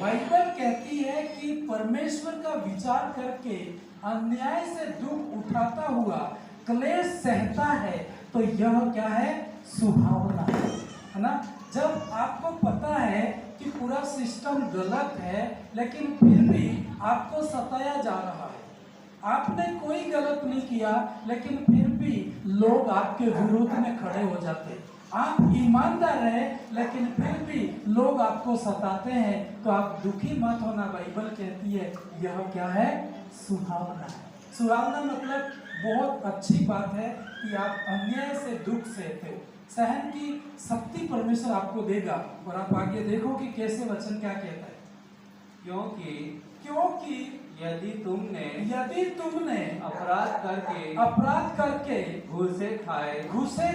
Bible कहती है कि परमेश्वर का विचार करके अन्याय से दुख उठाता हुआ क्लेश सहता है, तो यह क्या है? सुहावना है ना। जब आपको पता है कि पूरा सिस्टम गलत है, लेकिन फिर भी आपको सताया जा रहा है, आपने कोई गलत नहीं किया, लेकिन फिर भी लोग आपके विरोध में खड़े हो जाते, आप ईमानदार हैं लेकिन फिर भी लोग आपको सताते हैं, तो आप दुखी मत होना। बाइबल कहती है यह क्या है? सुहावना है। सुहावना मतलब बहुत अच्छी बात है कि आप अन्याय से दुख सहते हो। सहन की शक्ति परमेश्वर आपको देगा। और आप आगे देखो कि कैसे वचन क्या कहता है। क्योंकि यदि तुमने अपराध करके घुसे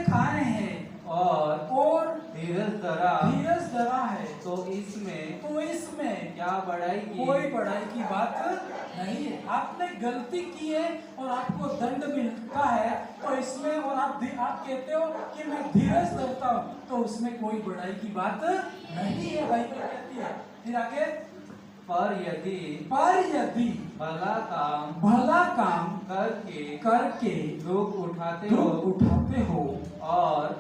खाए हैं और धीरज धरा है, तो इसमें क्या बड़ाई की? कोई बड़ाई की बात नहीं है। आपने गलती की है और आपको दंड मिलता है, तो इसमें और आप कहते हो कि मैं धीरज धरता हूँ, तो उसमें कोई बड़ाई की बात नहीं है, बाइबल कहती है। फिर आगे, पर यदि भला काम करके दुख उठाते हो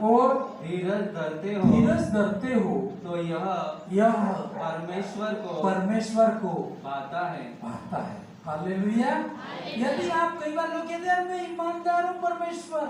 और धीरज धरते हो, तो यह परमेश्वर को भाता है। हालेलुया। यदि आप, कई बार लोग कहते हैं मैं ईमानदार हूँ परमेश्वर,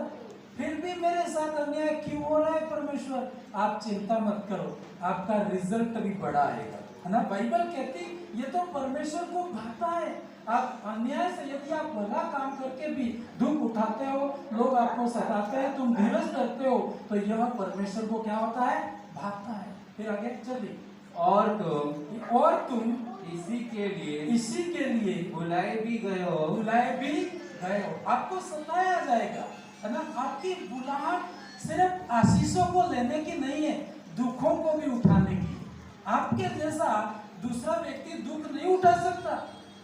फिर भी मेरे साथ अन्याय क्यों हो रहा है परमेश्वर, आप चिंता मत करो, आपका रिजल्ट भी बड़ा आएगा, है ना। बाइबल कहती ये तो परमेश्वर को भाता है। आप अन्याय से, यदि आप भला काम करके भी दुख उठाते हो, लोग आपको सताते हैं, तुम धीरज करते हो, तो यह परमेश्वर को क्या होता है? भाता है। फिर आगे चलिए, और तुम इसी के लिए बुलाए भी गए हो। आपको सताया जाएगा, है ना। आपकी बुलाहट सिर्फ आशीषों को लेने की नहीं है, दुखों को भी उठाने की। आपके जैसा दूसरा व्यक्ति दुख नहीं उठा सकता।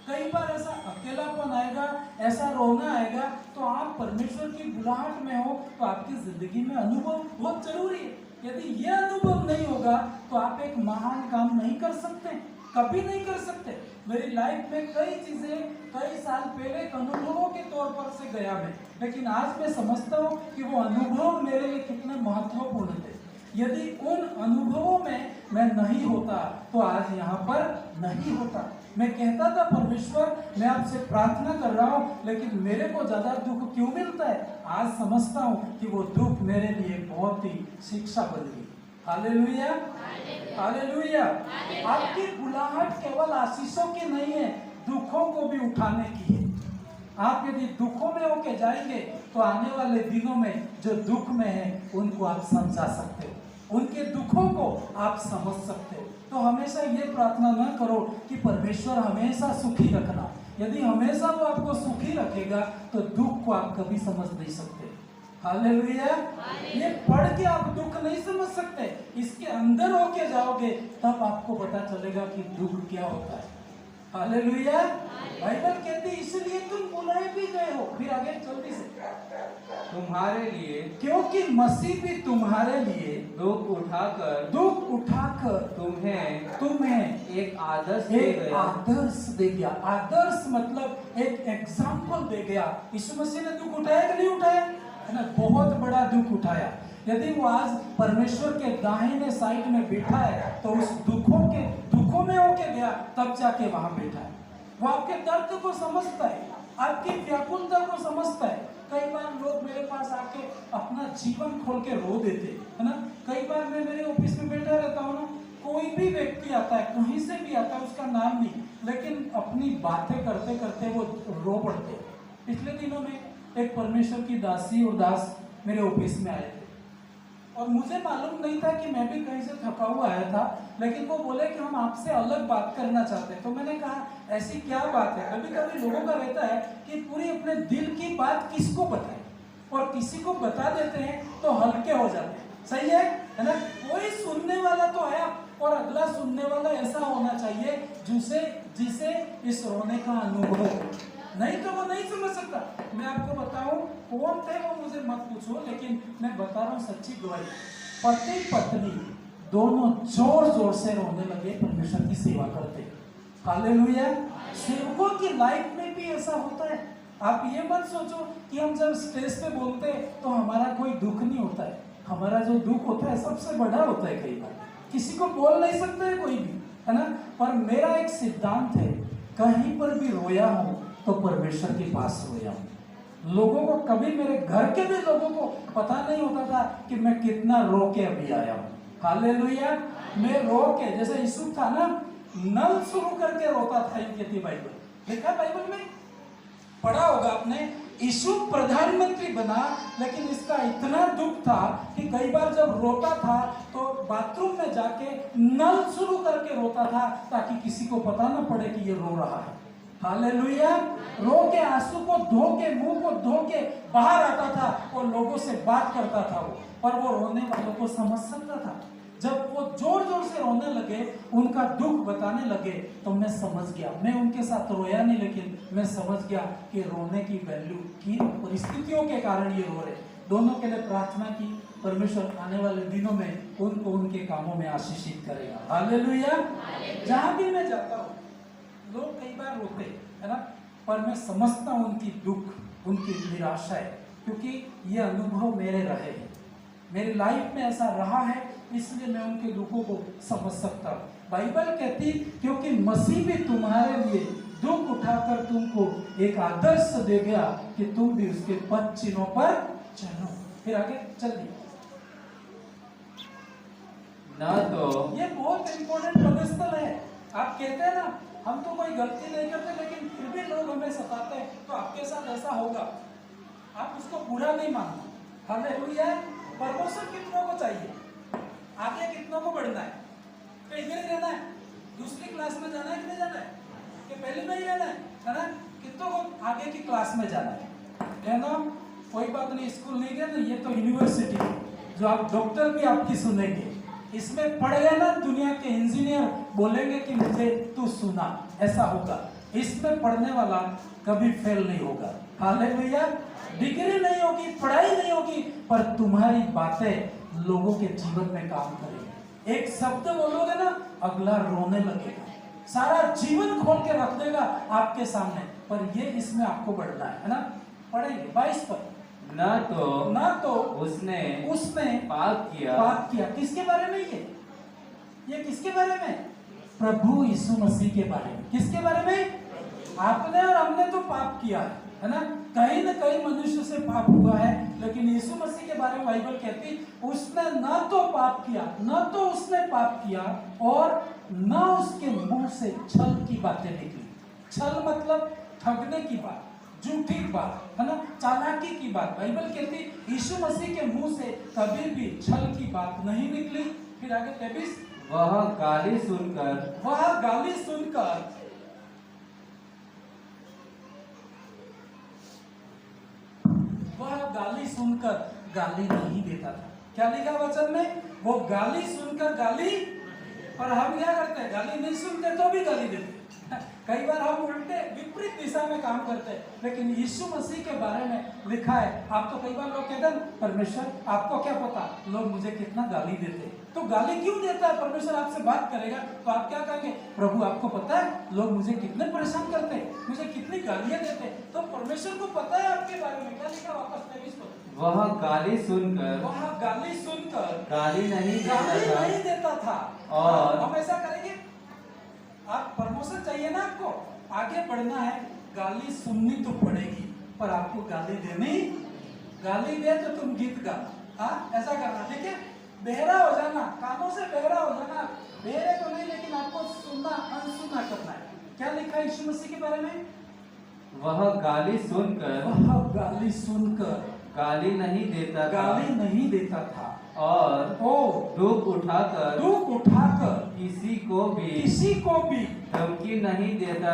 कई बार ऐसा अकेलापन आएगा, ऐसा रोना आएगा, तो आप परमेश्वर की बुलाहट में हो, तो आपकी जिंदगी में अनुभव बहुत जरूरी है। यदि यह अनुभव नहीं होगा तो आप एक महान काम नहीं कर सकते, कभी नहीं कर सकते। मेरी लाइफ में कई चीजें कई साल पहले अनुभवों के तौर पर से गया मैं, लेकिन आज मैं समझता हूँ कि वो अनुभव मेरे लिए कितने महत्वपूर्ण थे। यदि उन अनुभवों में मैं नहीं होता तो आज यहाँ पर नहीं होता। मैं कहता था परमेश्वर मैं आपसे प्रार्थना कर रहा हूँ, लेकिन मेरे को ज्यादा दुख क्यों मिलता है। आज समझता हूँ कि वो दुख मेरे लिए बहुत ही शिक्षा बन गई। Hallelujah, hallelujah. आपकी बुलाहट केवल आशीषों की नहीं है, दुखों को भी उठाने की है। आप यदि दुखों में होके जाएंगे तो आने वाले दिनों में जो दुख में है उनको आप समझा सकते हो, उनके दुखों को आप समझ सकते हो। तो हमेशा ये प्रार्थना न करो कि परमेश्वर हमेशा सुखी रखना। यदि हमेशा वो आपको सुखी रखेगा तो दुख को आप कभी समझ नहीं सकते। हालेलुया। ये पढ़ के आप दुख नहीं समझ सकते, इसके अंदर होके जाओगे तब आपको पता चलेगा कि दुख क्या होता है। हालेलुया। बाइबल कहती है इसलिए तुम बुलाए भी गए हो। फिर आगे जल्दी से, तुम्हारे लिए, क्योंकि मसीह भी तुम्हारे लिए दुख उठाकर तुम्हें एक आदर्श दे गया। आदर्श मतलब एक एग्जाम्पल दे गया। यीशु मसीह ने दुख उठाया कि नहीं उठाया, है ना। बहुत बड़ा दुख उठाया। यदि वो आज परमेश्वर के दाहिने साइड में बैठा है तो उस दुखों में होके गया, तब जाके वहां बैठा है। वो आपके दर्द को समझता है, आपकी व्याकुलता को समझता है। कई बार लोग मेरे पास आके अपना जीवन खोल के रो देते, है ना। कई बार मैं मेरे ऑफिस में बैठा रहता हूँ ना, कोई भी व्यक्ति आता है, कहीं से भी आता है, उसका नाम नहीं, लेकिन अपनी बातें करते करते वो रो पड़ते। पिछले दिनों में एक परमेश्वर की दासी और दास मेरे ऑफिस में आए थे, और मुझे मालूम नहीं था कि मैं भी कहीं से थका हुआ आया था, लेकिन वो बोले कि हम आपसे अलग बात करना चाहते हैं। तो मैंने कहा ऐसी क्या बात है। कभी कभी लोगों का रहता है कि पूरी अपने दिल की बात किसको बताएं, और किसी को बता देते हैं तो हल्के हो जाते हैं। सही है ना। कोई सुनने वाला तो है, और अगला सुनने वाला ऐसा होना चाहिए जिसे इस रोने का अनुभव हो, नहीं तो वो नहीं समझ सकता। मैं आपको बताऊं कौन थे वो, मुझे मत पूछो, लेकिन मैं बता रहा हूँ सच्ची गवाही। पति पत्नी दोनों जोर जोर से रोने लगे परमेश्वर की सेवा करते। हालेलुया। सेवकों की लाइफ में भी ऐसा होता है। आप ये मत सोचो कि हम जब स्टेज पे बोलते हैं तो हमारा कोई दुख नहीं होता है। हमारा जो दुख होता है सबसे बड़ा होता है। कई बार किसी को बोल नहीं सकते है कोई भी, है ना। पर मेरा एक सिद्धांत है, कहीं पर भी रोया हूं तो परमेश्वर के पास रोया हूं। लोगों को कभी, मेरे घर के भी लोगों को पता नहीं होता था कि मैं कितना रो के अभी आया हूं। हालेलुया। मैं रो के, जैसे यीशु था ना, नल शुरू करके रोता था। ये कहती बाइबल, लिखा बाइबल में, पढ़ा होगा आपने। यीशु प्रधानमंत्री बना, लेकिन इसका इतना दुख था कि कई बार जब रोता था तो बाथरूम में जाके नल शुरू करके रोता था, ताकि किसी को पता ना पड़े कि ये रो रहा है। हालेलुया। रो के, आंसू को धो के, मुंह को धो के बाहर आता था और लोगों से बात करता था वो। पर वो रोने वालों को समझ सकता था। जब वो जोर जोर से रोने लगे, उनका दुख बताने लगे, तो मैं समझ गया। मैं उनके साथ रोया नहीं, लेकिन मैं समझ गया कि रोने की वैल्यू, की परिस्थितियों के कारण ये रो रहे। दोनों के लिए प्रार्थना की, परमेश्वर आने वाले दिनों में उनको उनके कामों में आशीषित करेगा। हालेलुया। जहां भी मैं जाता हूँ, लोग कई बार रोते है ना, पर मैं समझता हूँ उनकी दुख, उनकी निराशा है, क्योंकि ये अनुभव मेरे रहे हैं, मेरी लाइफ में ऐसा रहा है, इसलिए मैं उनके दुखों को समझ सकता हूँ। बाइबल कहती, क्योंकि मसीह भी तुम्हारे लिए दुख उठाकर तुमको एक आदर्श दे गया कि तुम भी उसके पद चिन्हों पर चलो। फिर आगे चलिए। ना तो ये बहुत इंपॉर्टेंट पदस्थल है। आप कहते हैं ना, हम तो कोई गलती नहीं करते, लेकिन फिर भी लोग हमें सताते हैं, तो आपके साथ ऐसा होगा। आप उसको बुरा नहीं मानना। हालेलुया। प्रमोशन कितनों को चाहिए? आगे कितनों को बढ़ना है? तो इधर ही रहना है? दूसरी क्लास में जाना है कि नहीं जाना है? कि पहले में ही रहना है ना? कितनों को आगे की क्लास में जाना है ना? कोई बात नहीं, स्कूल नहीं गया ना, ये तो यूनिवर्सिटी है, जो आप डॉक्टर भी आपकी सुनेंगे। इसमें पढ़ गए ना, दुनिया के इंजीनियर बोलेंगे कि मुझे तू सुना, ऐसा होगा। इसमें पढ़ने वाला कभी फेल नहीं होगा। हालेलुया। डिग्री नहीं होगी, पढ़ाई नहीं होगी, पर तुम्हारी बातें लोगों के जीवन में काम करेगी। एक शब्द बोलोगे ना, अगला रोने लगेगा, सारा जीवन खोल के रख देगा आपके सामने। पर ये इसमें आपको बढ़ना है ना। पढ़ेंगे 22 पर। ना तो उसने पाप किया। किसके बारे में? ये किसके बारे में? प्रभु यीशु मसीह के बारे में। किसके बारे में? आपने और हमने तो पाप किया है ना। कहीं न कहीं मनुष्य से पाप हुआ है, लेकिन यीशु मसीह के बारे में बाइबल कहती, उसने ना तो पाप किया, ना तो उसने पाप किया, और ना उसके मुंह से छल की बातें निकली। छल मतलब ठगने की बात, झूठी बात, है ना, चालाकी की बात। बाइबल कहती यीशु मसीह के मुंह से कभी भी छल की बात नहीं निकली। फिर आगे 23, वह गाली सुनकर गाली नहीं देता था। क्या लिखा वचन में? वो गाली सुनकर गाली, पर हम क्या करते हैं? गाली नहीं सुनते तो भी गाली देते। कई बार हम उल्टे विपरीत दिशा में काम करते हैं, लेकिन यीशु मसीह के बारे में लिखा है। आप तो कई बार लोग कहते हैं, परमेश्वर आपको क्या पता लोग मुझे कितना गाली देते हैं। तो गाली क्यों देता है? परमेश्वर आपसे बात करेगा तो आप क्या कहेंगे? प्रभु आपको पता है लोग मुझे कितने परेशान करते हैं, मुझे कितनी गालियां देते हैं। तो परमेश्वर को पता है आपके बारे में। क्या लिखा वापस 23 को? वह गाली सुनकर गाली नहीं देता था। और हम ऐसा करेंगे? आप प्रमोशन चाहिए ना, आपको आगे बढ़ना है, गाली सुननी तो पड़ेगी, पर आपको गाली देनी। गाली दे तो तुम गीत गा, ऐसा करना, ठीक है? बहरा हो जाना, कानों से बहरा हो जाना, बहरे तो नहीं, लेकिन आपको सुनना, अनसुना करना है। क्या लिखा है यीशु मसीह के बारे में? वह गाली सुनकर गाली नहीं देता था, और दुख उठाकर किसी को भी धमकी नहीं देता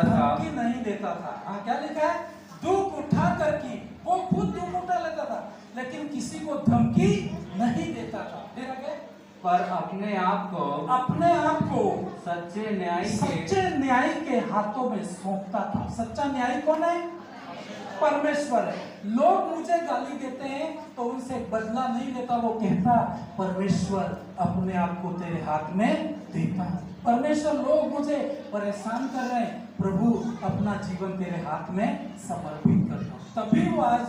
था। क्या लिखा है? दुख उठाकर की, वो खुद दुख उठा लेता था, लेकिन किसी को धमकी नहीं देता था। फिर आगे, पर अपने आप को सच्चे न्याय के हाथों में सौंपता था। सच्चा न्याय कौन है? परमेश्वर है। लोग मुझे गाली देते हैं तो उनसे बदला नहीं लेता, वो कहता परमेश्वर अपने आप को तेरे हाथ में देता है। परमेश्वर, लोग मुझे परेशान कर रहे हैं, प्रभु अपना जीवन तेरे हाथ में समर्पित करता हूँ। तभी वो आज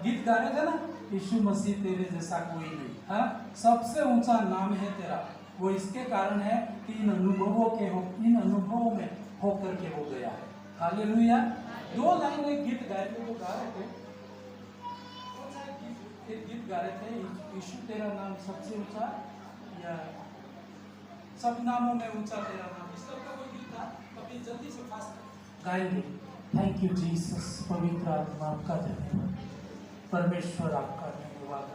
गीत गा रहे थे ना, यीशु मसीह तेरे जैसा कोई नहीं, हाँ, सबसे ऊंचा नाम है तेरा। वो इसके कारण है कि इन अनुभवों में होकर के वो गया है। हालेलुया। 2 लाइन एक गीत गाए थे, वो गा रहे थे, एक गीत गा रहे थे, यीशु तेरा नाम सबसे ऊंचा, या सब नामों में ऊंचा तेरा नाम, इस तरह का कोई गीत था। कभी जल्दी से फास्ट गाएंगे। Thank you Jesus. पवित्र आत्मा आपका धन्यवाद, परमेश्वर आपका धन्यवाद।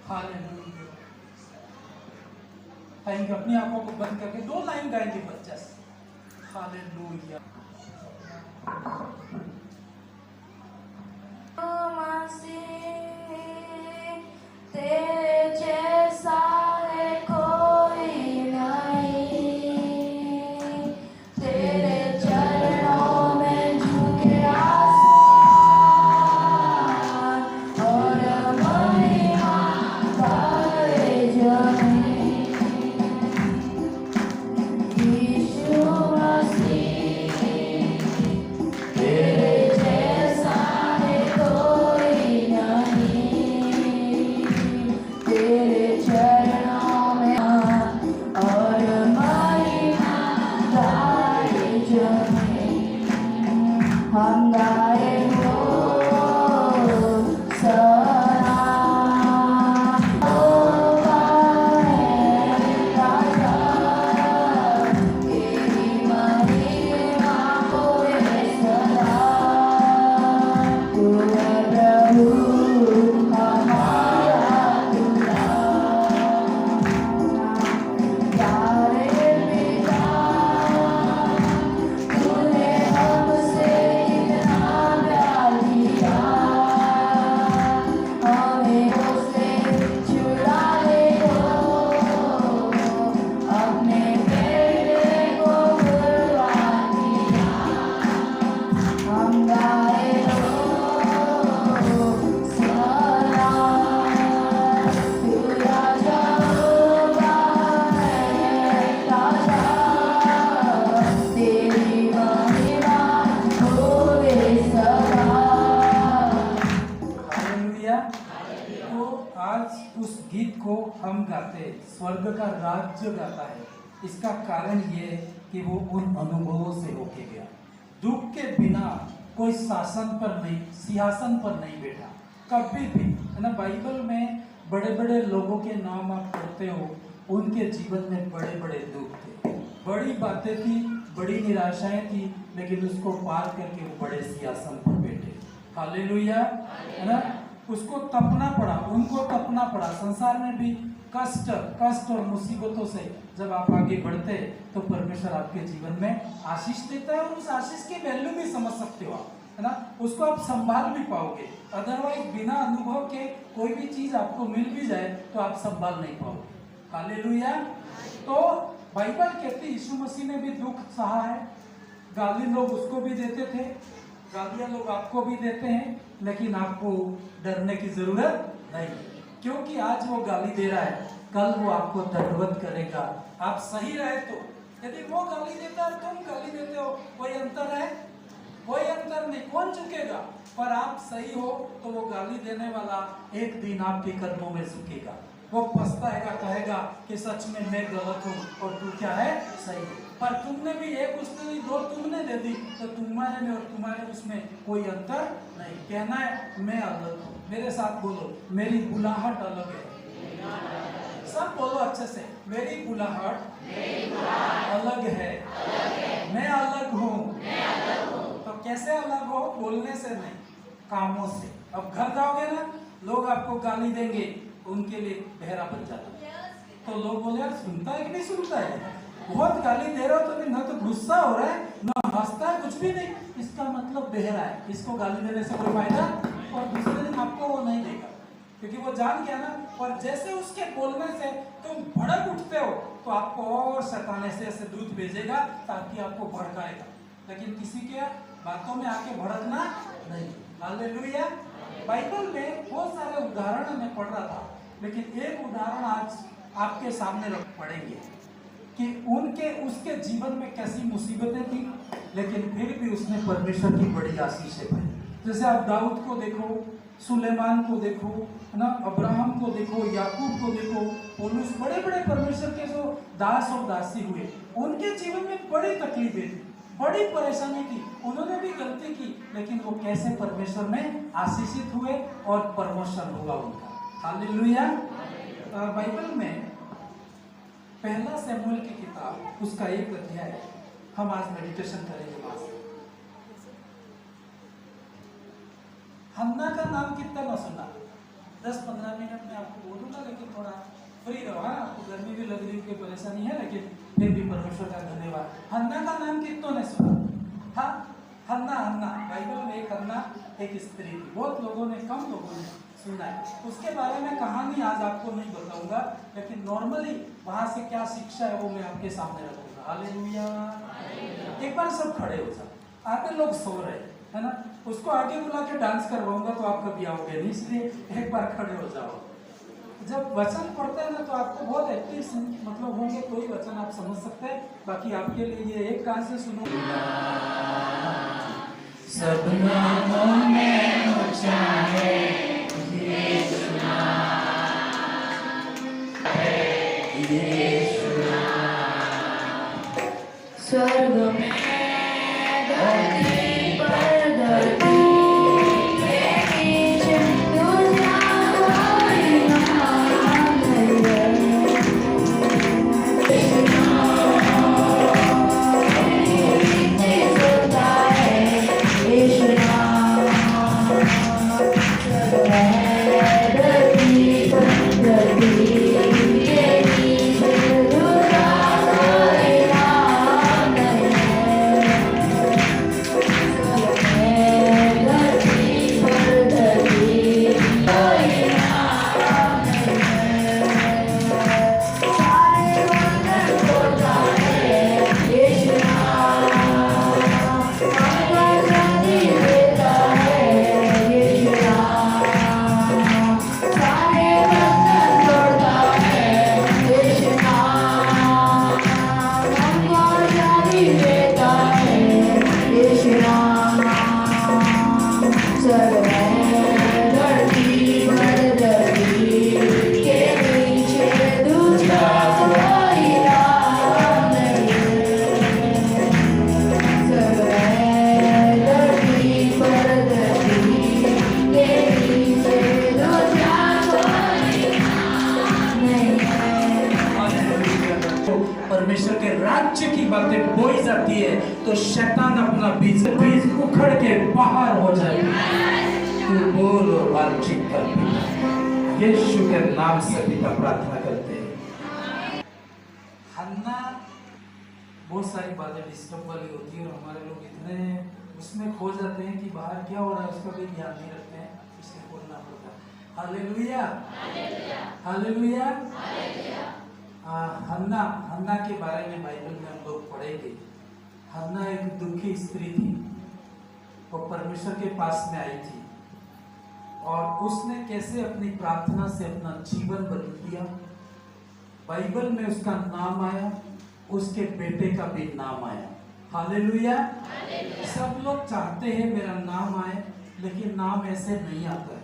हालेलुया। Thank you. अपनी आंखों को बंद करके 2 लाइन गाएंगे बस। हालेलुया। तेरे जैसा है कोई नहीं, तेरे चरणों में झुके आसमान और महिमा करे जमीन। यीशु मसीह तेरे जैसा है कोई नहीं, तेरे चरणों में और महिमा गाए जमीन। हम गाए हो सलाम, ओ गाए राजा, तेरी महिमा होए सदा। तू है प्रभु हमारा खुदा, प्यारे पिता, तूने हमसे इतना प्यार किया, हमें उससे छुड़ा ले अपने बेटे को कुर्बान किया। हम गाए हो सलाम, तू राजा होगा है राजा, तेरी महिमा होवे सदा। हालेलुया। तो आज उस गीत को हम गाते हैं, स्वर्ग का राज्य गाता है। इसका कारण ये है कि वो उन अनुभवों से होके गया। दुख के बिना कोई शासन पर नहीं, सिंहासन पर नहीं बैठा कभी भी, है ना। बाइबल में बड़े बड़े लोगों के नाम आप पढ़ते हो, उनके जीवन में बड़े बड़े दुख थे, बड़ी बातें थी, बड़ी निराशाएं थी, लेकिन उसको पार करके वो बड़े सिंहासन पर बैठे। हालेलुया, है ना। उसको तपना पड़ा, उनको तपना पड़ा। संसार में भी कष्ट और मुसीबतों से जब आप आगे बढ़ते तो परमेश्वर आपके जीवन में आशीष देता है, और उस आशीष की वैल्यू भी समझ सकते हो आप, है ना। उसको आप संभाल भी पाओगे। अदरवाइज बिना अनुभव के कोई भी चीज आपको मिल भी जाए तो आप संभाल नहीं पाओगे। हालेलुया। तो बाइबल कहती है यीशु मसीह ने भी दुख सहा है। गाली लोग उसको भी देते थे, गालियां लोग आपको भी देते हैं, लेकिन आपको डरने की जरूरत नहीं, क्योंकि आज वो गाली दे रहा है, कल वो आपको दंडवत करेगा। आप सही रहे तो, यदि वो गाली देता है तुम गाली देते हो, कोई अंतर है? कोई अंतर नहीं, कौन झुकेगा? पर आप सही हो तो वो गाली देने वाला एक दिन आपके कदमों में झुकेगा। वो पछताएगा, कहेगा कि सच में मैं गलत हूँ और तू क्या है, सही है। पर तुमने भी एक उसने दी, 2 तुमने दे दी, तो तुम्हारे में और तुम्हारे उसमें कोई अंतर नहीं। कहना है मैं अलग हूँ। मेरे साथ बोलो, मेरी बुलाहट अलग है। सब बोलो अच्छे से, मेरी बुलाहट अलग है, मैं अलग हूँ। तो कैसे अलग हो? बोलने से नहीं, कामों से। अब घर जाओगे ना, लोग आपको गाली देंगे, उनके लिए बहरा बन जाता। तो लोग बोले यार सुनता है कि नहीं सुनता है, बहुत गाली दे रहे हो तो ना तो गुस्सा हो रहा है ना हंसता है, कुछ भी नहीं, इसका मतलब बहरा है, इसको गाली देने से कोई फायदा। और दूसरे दिन आपको वो नहीं देगा, क्योंकि वो जान गया ना। और जैसे उसके बोलने से तुम भड़क उठते हो तो आपको और शैतान ऐसे दूध भेजेगा ताकि आपको भड़काएगा, लेकिन किसी के बातों में आके भड़कना नहीं। हालेलुया। बाइबल में बहुत सारे उदाहरण मैं पढ़ रहा था, लेकिन एक उदाहरण आज आपके सामने रख पड़ेंगे। कि उसके जीवन में कैसी मुसीबतें थी, लेकिन फिर भी उसने परमेश्वर की बड़ी आशीषें पाई। जैसे आप दाऊद को देखो, सुलेमान को देखो, है ना, अब्राहम को देखो, याकूब को देखो, पौलुस, बड़े बड़े परमेश्वर के जो दास और दासी हुए, उनके जीवन में बड़ी तकलीफें थी, बड़ी परेशानी थी, उन्होंने भी गलती की, लेकिन वो कैसे परमेश्वर में आशीषित हुए और प्रमोशन हुआ उनका। हालेलुया। बाइबल में पहला शमूएल की किताब, उसका 1 अध्याय हम आज मेडिटेशन करेंगे। वहां से हन्ना का नाम कितना ना सुना? 10-15 मिनट में आपको बोलूंगा, लेकिन थोड़ा फ्री रहो। हाँ, आपको गर्मी भी लग रही है, परेशानी है, लेकिन फिर भी परमेश्वर का धन्यवाद। हन्ना का नाम कितनों ने सुना? हाँ, हन्ना बाइबल में एक हन्ना एक स्त्री थी। बहुत लोगों ने, कम लोगों ने सुना है। उसके बारे में कहानी आज आपको नहीं बताऊंगा, लेकिन नॉर्मली वहां से क्या शिक्षा है वो मैं आपके सामने रखूंगा। हालेलुया। एक बार सब खड़े हो जाओ, आधे लोग सो रहे है ना, उसको आगे बुला के डांस करवाऊंगा तो आप कभी आओगे नहीं, इसलिए एक बार खड़े हो जाओ। जब वचन पढ़ते हैं ना तो आपको बहुत एक्टिव मतलब होंगे, कोई वचन आप समझ सकते हैं। बाकी आपके लिए ये एक कान से सुनो। सब नामों में ऊंचा है यीशु नाम, स्वर्ग में धरती पर धरती के नीचे दुनिया कोई नाम नहीं है। यीशु परमेश्वर के राज्य की बातें बोई जाती है तो शैतान अपना बीज उखड़ के बाहर हो जाएगा। तू बोल और बातचीत कर। यीशु के नाम से पिता प्रार्थना करते हैं। हन्ना बहुत सारी बातें डिस्टर्ब वाली होती है और हमारे लोग इतने उसमें खो जाते हैं कि बाहर क्या हो रहा है उसका भी ध्यान नहीं रखते हैं, इसलिए बोलना पड़ता है। Hallelujah, hallelujah. हन्ना के बारे में बाइबल में हम लोग पढ़ेंगे। हन्ना एक दुखी स्त्री थी, वो परमेश्वर के पास में आई थी और उसने कैसे अपनी प्रार्थना से अपना जीवन बदल दिया। बाइबल में उसका नाम आया, उसके बेटे का भी नाम आया। हालेलुया। सब लोग चाहते हैं मेरा नाम आए, लेकिन नाम ऐसे नहीं आता है।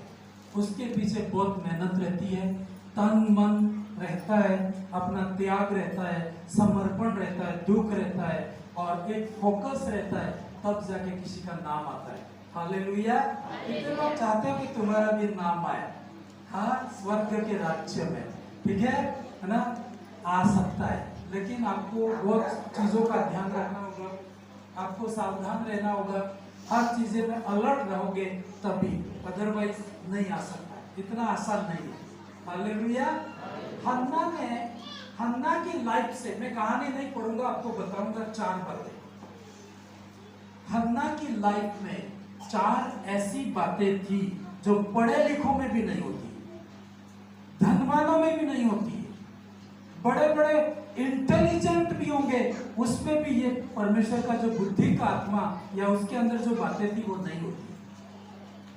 उसके पीछे बहुत मेहनत रहती है, तन मन रहता है, अपना त्याग रहता है, समर्पण रहता है, दुख रहता है और एक फोकस रहता है, तब जाके किसी का नाम आता है। हालेलुया। कितने लोग चाहते हो कि तुम्हारा भी नाम आए? हाँ, स्वर्ग के राज्य में, ठीक है ना, आ सकता है, लेकिन आपको बहुत चीजों का ध्यान रखना होगा, आपको सावधान रहना होगा, हर चीजें में अलर्ट रहोगे तभी, अदरवाइज नहीं आ सकता, इतना आसान नहीं है। हालेलुया। हन्ना की लाइफ से मैं कहानी नहीं पढ़ूंगा, आपको बताऊंगा 4 बातें। हन्ना की लाइफ में 4 ऐसी बातें थी जो पढ़े लिखों में भी नहीं होती, धनवानों में भी नहीं होती, बड़े बड़े इंटेलिजेंट भी होंगे उसमें भी ये परमेश्वर का जो बुद्धि का आत्मा या उसके अंदर जो बातें थी वो नहीं होती,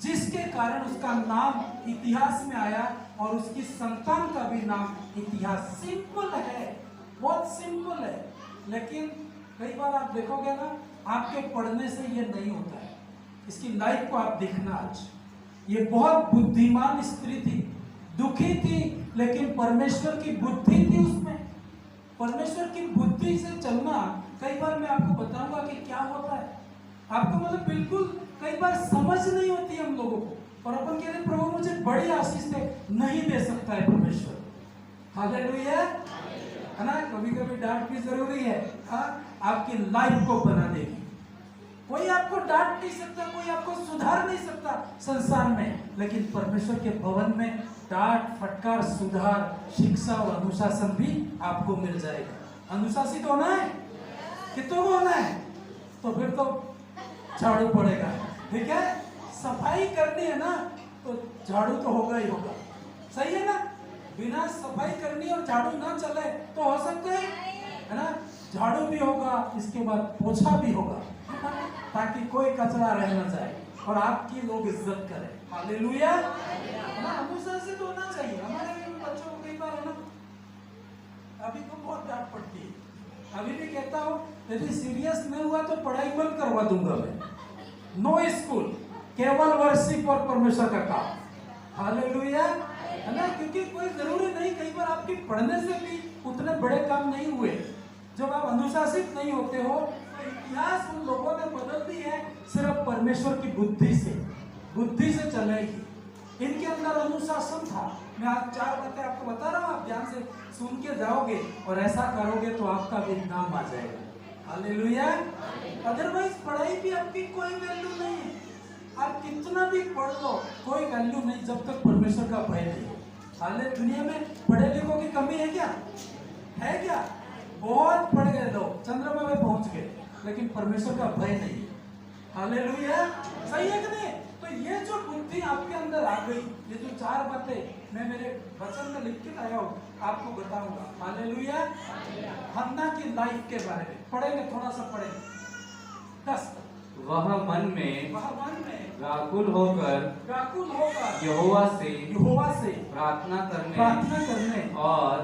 जिसके कारण उसका नाम इतिहास में आया और उसकी संतान का भी नाम इतिहास। सिंपल है, बहुत सिंपल है, लेकिन कई बार आप देखोगे ना, आपके पढ़ने से ये नहीं होता है। इसकी लाइफ को आप देखना आज। ये बहुत बुद्धिमान स्त्री थी, दुखी थी, लेकिन परमेश्वर की बुद्धि थी उसमें। परमेश्वर की बुद्धि से चलना, कई बार मैं आपको बताऊंगा कि क्या होता है। आपको मतलब बिल्कुल कई बार समझ नहीं होती हम लोगों को, और अपन कह रहे प्रभु मुझे बड़ी आशीष दे, नहीं दे सकता है परमेश्वर। हालेलुया, है ना। कभी कभी डांट भी जरूरी है, हाँ, आपकी लाइफ को बना देगी। कोई आपको डांट नहीं सकता, कोई आपको सुधार नहीं सकता संसार में, लेकिन परमेश्वर के भवन में डांट, फटकार, सुधार, शिक्षा और अनुशासन भी आपको मिल जाएगा। अनुशासित होना है, कितनों को होना है, तो फिर तो झाड़ू पड़ेगा, ठीक है। सफाई करनी है ना, तो झाड़ू तो होगा ही होगा, सही है ना। बिना सफाई करनी और झाड़ू ना चले तो हो सकता है ना। झाड़ू भी होगा, इसके बाद पोछा भी होगा, ताकि कोई कचरा रह न जाए और आपकी लोग इज्जत करें। हालेलुया, ना। अनुशासित होना चाहिए। हमारे बच्चों को कई बार है ना, अभी तो बहुत डांट पड़ती है। अभी भी कहता हूँ, यदि सीरियस नहीं हुआ तो पढ़ाई बंद करवा दूंगा मैं। नो स्कूल, केवल वर्शिप और परमेश्वर का काम। हालेलुया, है ना। क्योंकि कोई जरूरी नहीं, कई बार आपके पढ़ने से भी उतने बड़े काम नहीं हुए। जब आप अनुशासित नहीं होते हो, तो इतिहास उन लोगों ने बदल दी है सिर्फ परमेश्वर की बुद्धि से चलेगी। इनके अंदर अनुशासन था। मैं आज 4 बातें आपको बता रहा हूँ, आप ध्यान से सुन के जाओगे और ऐसा करोगे तो आपका भी नाम आ जाएगा। हालेलुया। अदरवाइज पढ़ाई भी आपकी कोई वैल्यू नहीं है। आप कितना भी पढ़ लो, कोई वैल्यू नहीं जब तक परमेश्वर का भय नहीं हो। हाले दुनिया में पढ़े लिखों की कमी है क्या? है क्या? बहुत पढ़ गए लोग, चंद्रमा में पहुंच गए, लेकिन परमेश्वर का भय नहीं है। हालेलुया, सही है कि नहीं? तो ये जो बुद्धि आपके अंदर आ गई, ये जो 4 बातें मैं मेरे वचन में लिख के आया हूँ, आपको बताऊंगा। हालेलुया। हन्ना की लाइफ के बारे में पढ़ेंगे, थोड़ा सा पढ़ेंगे। 10 वह मन में व्याकुल होकर यहोवा से प्रार्थना करने और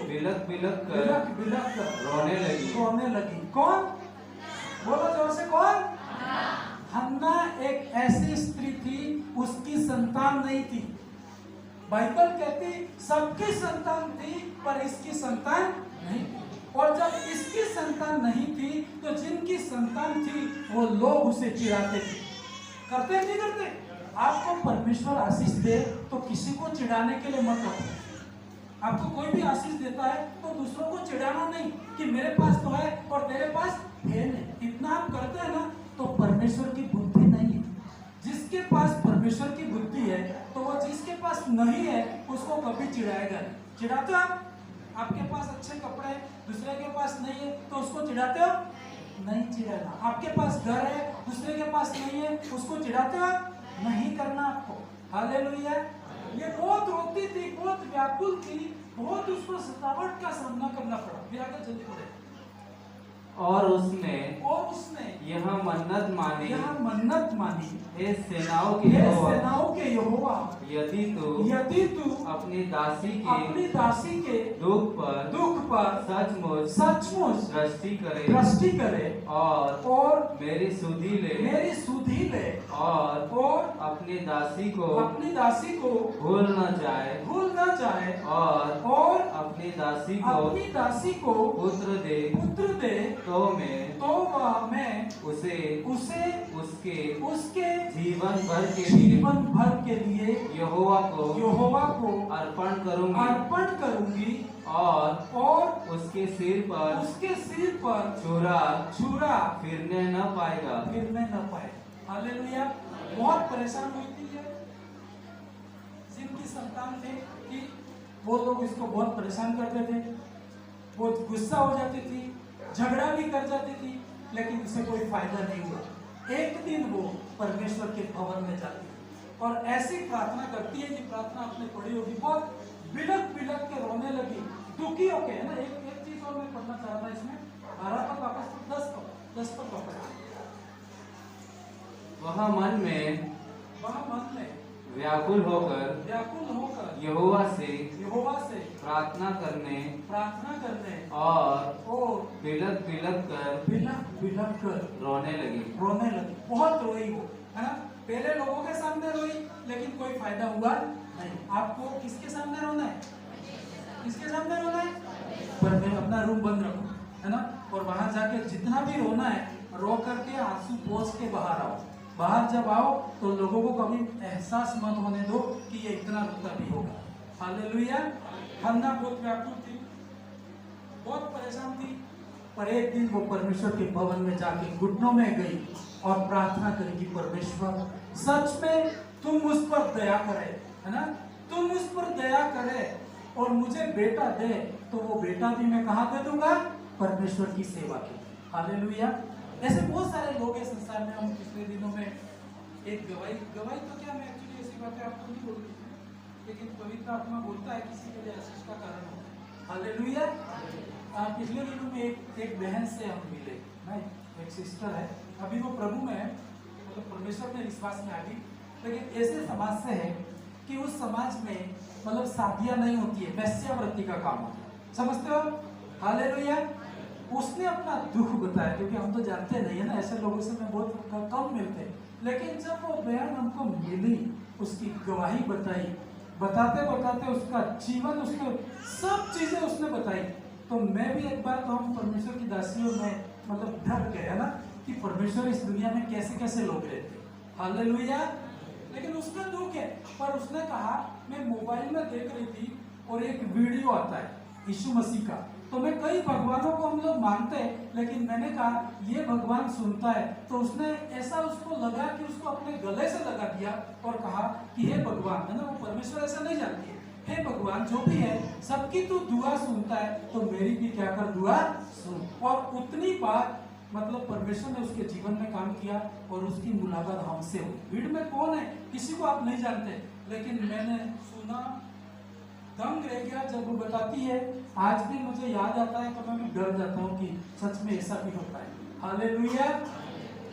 बिलक कर रोने लगी। कौन? बोलो जोर से, कौन? हन्ना एक ऐसी स्त्री थी, उसकी संतान नहीं थी। बाइबल कहती सबकी संतान थी, पर इसकी संतान नहीं थी। और जब इसकी संतान नहीं थी, तो जिनकी संतान थी वो लोग उसे चिढ़ाते थे। करते नहीं करते? आपको परमेश्वर आशीष दे तो किसी को चिढ़ाने के लिए मत रखो। आपको कोई भी आशीष देता है तो दूसरों को चिढ़ाना नहीं कि मेरे पास तो है और तेरे पास है नहीं। इतना आप करते हैं ना, तो परमेश्वर की बुद्धि नहीं है। जिसके पास परमेश्वर की बुद्धि है, तो वो जिसके पास नहीं है उसको कभी चिढ़ाएगा नहीं। चिढ़ाते हो आप? आपके पास अच्छे कपड़े हैं, दूसरे के पास नहीं है, तो उसको चिढ़ाते हो? नहीं चिढ़ाना। आपके पास घर है, दूसरे के पास नहीं है, उसको चिढ़ाते हो? नहीं करना आपको। हालेलुया। ये बहुत रोती थी, बहुत व्याकुल थी, बहुत उसको सतावट का सामना करना पड़ा। फिर आगे जल्दी पढ़े। और उसने यह मन्नत मानी, हे सेनाओं के यहोवा, यदि तू अपनी दासी के दुख पर सचमुच दृष्टि करे और मेरी सुधि ले और अपनी दासी को भूल न जाए और अपनी दासी को पुत्र दे, तो मैं उसे उसके जीवन भर के लिए यहोवा को अर्पण करूंगी और उसके सिर पर छुरा फिरने न पाएगा। हालेलुया। बहुत परेशान हुई थी ये, जिनकी संतान थे कि वो लोग इसको बहुत परेशान करते थे, बहुत गुस्सा हो जाती थी, झगड़ा भी कर जाती थी, लेकिन उसे कोई फायदा नहीं हुआ। एक दिन वो परमेश्वर के भवन में जाती है और ऐसी प्रार्थना करती है कि प्रार्थना आपने पढ़ी होगी, बहुत बिलक के रोने लगी, दुखी होके, है ना। एक चीज और मैं पढ़ना चाहता इसमें, 12 पर वापस 10 पर वापस। वह मन में व्याकुल होकर यहोवा से प्रार्थना करने और बिलक बिलक कर रोने लगी। बहुत रोई वो, है ना। पहले लोगों के सामने रोई, लेकिन कोई फायदा हुआ नहीं। आपको किसके सामने रोना है? किसके सामने रोना है? पर मैं अपना रूम बंद रखूं, है ना, और वहां जाके जितना भी रोना है रो करके आंसू पोंछ के बाहर आओ। बाहर जब आओ तो लोगों को कभी एहसास मत होने दो कि ये इतना रोता भी होगा। हालेलुया। हन्ना बहुत व्याकुल थी, बहुत परेशान थी, पर एक दिन वो परमेश्वर के भवन में जाके घुटनों में गई और प्रार्थना करेगी, परमेश्वर सच में तुम मुझ पर दया करे, है ना, तुम मुझ पर दया करे और मुझे बेटा दे, तो वो बेटा भी मैं कहाँ दे दूंगा? परमेश्वर की सेवा की। हालेलुया। ऐसे बहुत सारे लोग हैं संसार में। हम पिछले दिनों में एक गवाही तो क्या, मैं एक्चुअली ऐसी बातें आपको नहीं बोलती थी, लेकिन पवित्र आत्मा बोलता है किसी के लिए आशीष का कारण होता है। हालेलुया। पिछले दिनों में एक बहन से हम मिले, नहीं, एक सिस्टर है, अभी वो प्रभु में है, मतलब परमेश्वर में विश्वास में आ गई, लेकिन ऐसे समाज से है कि उस समाज में मतलब शादियां नहीं होती है, वेश्यावृत्ति का काम होता है। समझते हो? हालेलुया। उसने अपना दुख बताया, क्योंकि हम तो जानते नहीं है ना, ऐसे लोगों से मैं बहुत कम मिलते हैं, लेकिन जब वो बहन हमको मिली, उसकी गवाही बताई, बताते बताते उसका जीवन, उसके सब चीजें उसने बताई, तो मैं भी एक बार, तो हम परमेश्वर की दासियों में मतलब डर गए, है ना, कि परमेश्वर इस दुनिया में कैसे कैसे लोग रहते। हालेलुया। लेकिन उसका दुख है, पर उसने कहा मैं मोबाइल में देख रही थी और एक वीडियो आता है यीशु मसीह का, तो मैं कई भगवानों को हम लोग मानते हैं, लेकिन मैंने कहा ये भगवान सुनता है, तो उसने ऐसा उसको लगा कि उसको अपने गले से लगा दिया और कहा कि हे भगवान, है ना, वो परमेश्वर ऐसा नहीं जानती है, हे भगवान जो भी है सबकी तू दुआ सुनता है, तो मेरी भी क्या कर दुआ सुन। और उतनी बात मतलब परमेश्वर ने उसके जीवन में काम किया और उसकी मुलाकात हमसे हुई। भीड़ में कौन है किसी को आप नहीं जानते, लेकिन मैंने सुना, दंग रह गया जब वो बताती है। आज भी मुझे याद आता है तो मैं भी डर जाता हूँ कि सच में ऐसा भी होता है। हालेलुया।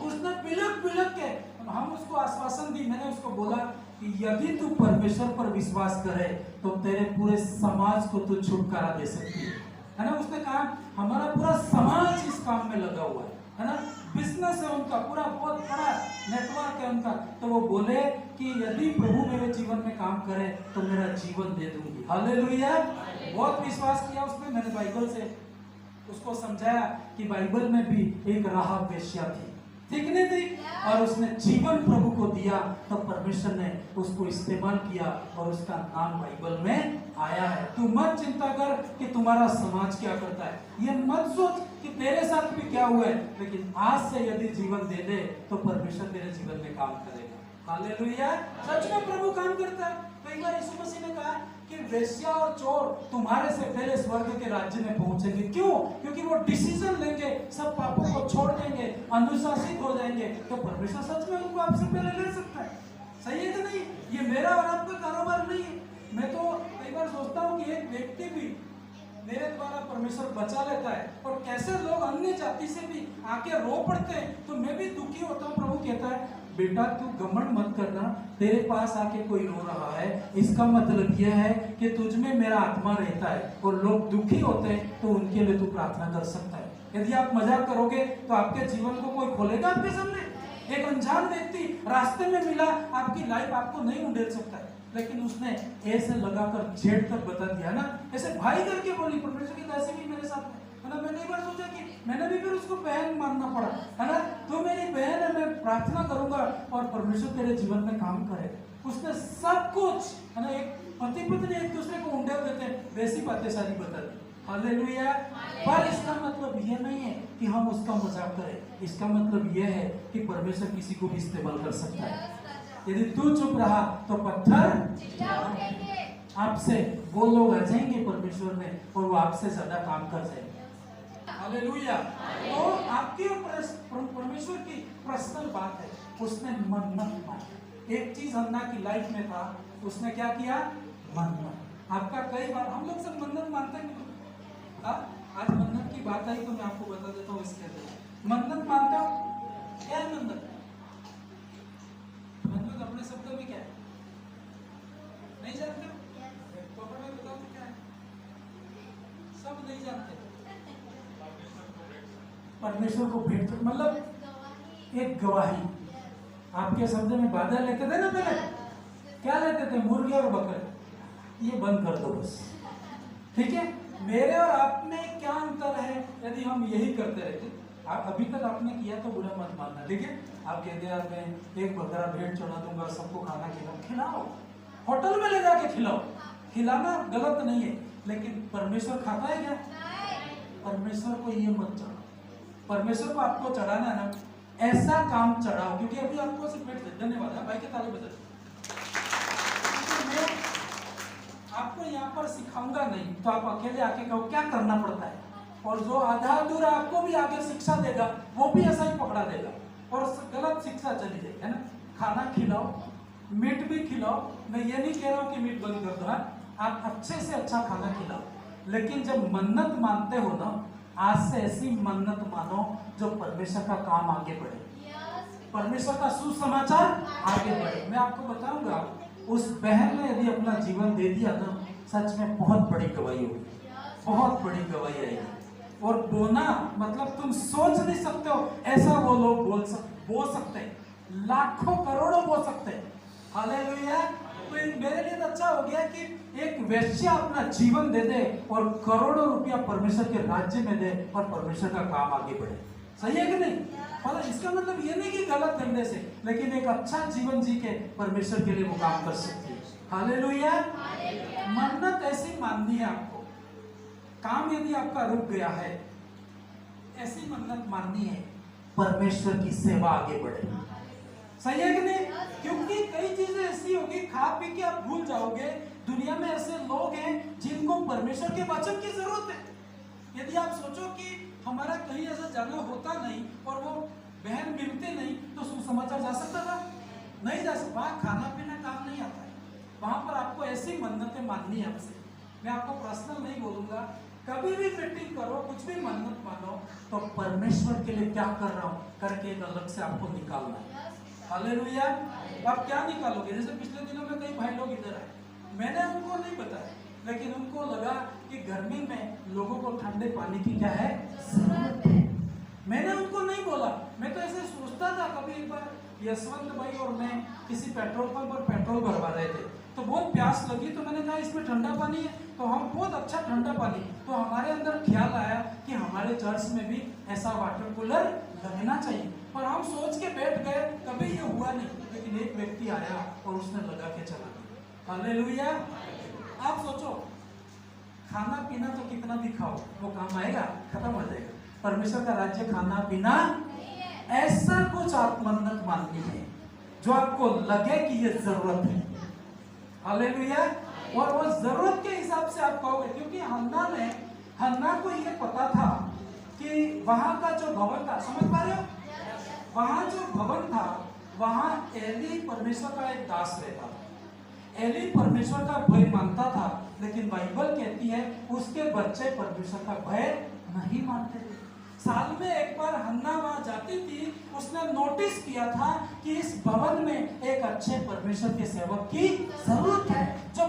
उसने बिलक के हम उसको आश्वासन दी। मैंने उसको बोला कि यदि तू परमेश्वर पर विश्वास करे तो तेरे पूरे समाज को तू छुटकारा दे सकती है ना। उसने कहा हमारा पूरा समाज इस काम में लगा हुआ है ना, बिजनेस है उनका, पूरा बहुत बड़ा नेटवर्क है उनका। तो वो बोले कि यदि प्रभु मेरे जीवन में काम करे तो मेरा जीवन दे दूंगी। हालेलुया। बहुत विश्वास किया उसने। मैंने बाइबल से उसको समझाया कि बाइबल में भी एक राहाब वेश्या थी, ठीक नहीं थी, और उसने जीवन प्रभु को दिया, तो परमेश्वर ने उसको इस्तेमाल किया और उसका नाम बाइबल में आया है। तू मत चिंता कर कि तुम्हारा समाज क्या करता है, ये मत सोच कि तेरे साथ भी क्या हुआ है, लेकिन आज से यदि जीवन दे दे तो परमेश्वर तेरे जीवन में काम करेगा। हालेलुया। सच में प्रभु काम करता है। कई बार यीशु मसीह ने कहा कि वेश्या और चोर तुम्हारे से पहले स्वर्ग के राज्य में पहुंचेंगे। क्यों? क्योंकि वो डिसीजन लेंगे, सब पापों को छोड़ देंगे, अनुशासित हो जाएंगे, तो परमेश्वर सच में उनको आपसे पहले ले सकता है। सही है कि नहीं? ये मेरा और आपका कारोबार नहीं है। मैं तो कई बार सोचता हूँ कि एक व्यक्ति भी मेरे द्वारा परमेश्वर बचा लेता है, और कैसे लोग अन्य जाति से भी आके रो पड़ते हैं, तो मैं भी दुखी होता हूँ। प्रभु कहता है बेटा तू घमंड मत करना, तेरे पास आके कोई रो रहा है, इसका मतलब यह है कि तुझ में मेरा आत्मा रहता है, और लोग दुखी होते हैं तो उनके लिए तू प्रार्थना कर सकता है। यदि आप मजाक करोगे तो आपके जीवन को कोई खोलेगा आपके सामने? एक अनजान व्यक्ति रास्ते में मिला, आपकी लाइफ आपको नहीं उंडेल सकता है, लेकिन उसने ऐसे लगाकर छेड़ तक बता दिया ना, ऐसे भाई करके बोली परमेश्वर की दासी भी मेरे साथ है ना। मैं कई बार सोचा कि मैंने भी फिर उसको बहन मानना पड़ा, है ना, तो मेरी बहन है, मैं प्रार्थना करूंगा और परमेश्वर तेरे जीवन में काम करे। उसने सब कुछ, है ना, एक पति पत्नी एक दूसरे को उंडेल देते हैं, वैसी बातें सारी बता दी। हालेलुया। पर इसका मतलब यह नहीं है कि हम उसका मजाक करें, इसका मतलब यह है कि परमेश्वर किसी को भी इस्तेमाल कर सकता है। यदि तू चुप रहा तो पत्थर आपसे, वो लोग आ जाएंगे परमेश्वर में और वो आपसे ज्यादा काम कर जाएंगे। हालेलुया। तो आपकी परमेश्वर की पर्सनल बात है। उसने मन्नत मांगी। एक चीज हन्ना की लाइफ में था, उसने क्या किया? मन्नत। आपका कई बार हम लोग सब मन्नत मानते हैं। आज मन्नत की बात आई तो मैं आपको बता देता हूँ इसके अंदर। मन्नत मानते हो? क्या है मन्नत? मन्नत अपने शब्दों में क्या है? नहीं जानते हो? तो मैं बताओ क्या है। नहीं जानते? परमेश्वर को भेंट, मतलब एक गवाही। आपके शब्द में बादल लेते थे ना पहले, क्या लेते थे? मुर्गे और बकरे। ये बंद कर दो बस, ठीक है? मेरे और आप में क्या अंतर है? यदि हम यही करते रहते, आप अभी तक आपने किया तो बुरा मत मानना, ठीक है? आप कहते हैं मैं एक बकरा भेंट चढ़ा दूंगा, सबको खाना खिलाओ, होटल में ले जाके खिलाओ, खिलाना गलत नहीं है, लेकिन परमेश्वर खाता है क्या? परमेश्वर को ये मत चढ़ाओ। परमेश्वर को आपको चढ़ाना है ना, ऐसा काम चढ़ाओ, क्योंकि अभी आपको सिर्फ भेंट दे। धन्यवाद है भाई के ताली बजा। मैं आपको यहाँ पर सिखाऊंगा नहीं, तो आप अकेले आके कहो क्या करना पड़ता है, और जो आधा अधूरा आपको भी आगे शिक्षा देगा वो भी ऐसा ही पकड़ा देगा और गलत शिक्षा चली जाएगी, है ना? खाना खिलाओ, मीट भी खिलाओ। मैं ये नहीं कह रहा हूँ कि मीट बंद कर दो, आप अच्छे से अच्छा खाना खिलाओ, लेकिन जब मन्नत मानते हो ना, आज से ऐसी मन्नत मानो जो परमेश्वर का काम आगे बढ़े, परमेश्वर का सुसमाचार आगे बढ़े। मैं आपको बताऊंगा, उस बहन ने यदि अपना जीवन दे दिया ना, सच में बहुत बड़ी गवाही होगी, बहुत बड़ी गवाही आएगी। और बोना मतलब तुम सोच नहीं सकते हो ऐसा वो लोग बोल सकते हैं, लाखों करोड़ों बोल सकते हैं। हालेलुया। तो मेरे लिए तो अच्छा हो गया कि एक वेश्या अपना जीवन दे दे और करोड़ों रुपया परमेश्वर के राज्य में दे और परमेश्वर का काम आगे बढ़े। सही है कि नहीं? मतलब इसका मतलब ये नहीं कि गलत धंधे से, लेकिन एक अच्छा जीवन जी के परमेश्वर के लिए वो काम कर सकती है। हालेलुया। मन्नत ऐसी माननी है आपको, काम यदि आपका रुक गया है, ऐसी मन्नत माननी है परमेश्वर की सेवा आगे बढ़े। सही है कि नहीं? क्योंकि कई चीजें ऐसी होगी, खा पी के आप भूल जाओगे। दुनिया में ऐसे लोग हैं जिनको परमेश्वर के वचन की जरूरत है। यदि आप सोचो कि हमारा कहीं ऐसा जाना होता नहीं और वो बहन मिलते नहीं, तो सुसमाचार जा सकता था? नहीं जा सकता। वहाँ खाना पीना काम नहीं आता है, वहां पर आपको ऐसी मन्नतें माननी है आपसे। मैं आपको पर्सनल नहीं बोलूंगा, कभी भी मीटिंग करो, कुछ भी मन्नत मानो, तो परमेश्वर के लिए क्या कर रहा हूँ करके एक अलग से आपको निकालना है। हालेलुया। आप क्या निकालोगे? जैसे पिछले दिनों में कई भाई लोग इधर आए, मैंने उनको नहीं बताया, लेकिन उनको लगा कि गर्मी में लोगों को ठंडे पानी की क्या है जरूरत है। मैंने उनको नहीं बोला, मैं तो ऐसे सोचता था। कभी एक बार यशवंत भाई और मैं किसी पेट्रोल पंप पर पेट्रोल भरवा रहे थे, तो बहुत प्यास लगी, तो मैंने कहा इसमें ठंडा पानी है, तो हम बहुत अच्छा ठंडा पानी। तो हमारे अंदर ख्याल आया कि हमारे चर्च में भी ऐसा वाटर कूलर लगना चाहिए, पर हम सोच के बैठ गए, कभी ये हुआ नहीं। लेकिन एक व्यक्ति आया और उसने लगा के चला गया। हालेलुया। आप सोचो, खाना पीना तो कितना भी खाओ, वो काम आएगा? खत्म हो जाएगा। परमेश्वर का राज्य खाना पीना, ऐसा कुछ आप मन्नत माननी है जो आपको लगे कि ये जरूरत है। हालेलुया। और वो जरूरत के हिसाब से आप कहोगे, क्योंकि हन्ना को ये पता था कि वहां का जो भवन था, समझ पा रहे हो? वहां जो भवन था, वहां एली परमेश्वर का एक दास रहता था। एली परमेश्वर का भय मानता था, लेकिन बाइबल कहती है उसके बच्चे परमेश्वर का भय नहीं मानते थे। साल में एक बार हन्ना वहां जाती थी, उसने नोटिस किया था कि इस भवन में एक अच्छे परमेश्वर के सेवक की जरूरत है, जो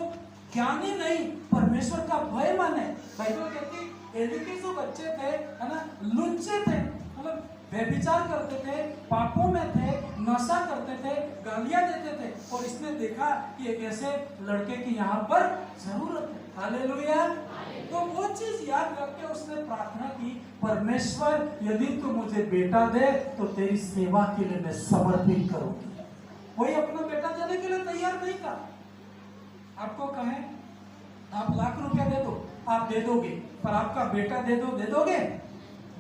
ज्ञानी नहीं, परमेश्वर का भय माने। बाइबल कहती एली के जो बच्चे थे, है ना, लुच्चे थे, मतलब व्यभिचार करते थे, पापों में थे, नशा करते थे, गालियां देते थे, और इसने देखा कि एक ऐसे लड़के की यहाँ पर जरूरत है। हालेलुया। तो वो चीज याद रख के उसने प्रार्थना की, परमेश्वर यदि तू मुझे बेटा दे तो तेरी सेवा के लिए मैं समर्पित करूंगी। कोई अपना बेटा देने के लिए तैयार नहीं था। आपको कहें आप लाख रुपया दे दो, आप दे दोगे, पर आपका बेटा दे दोगे?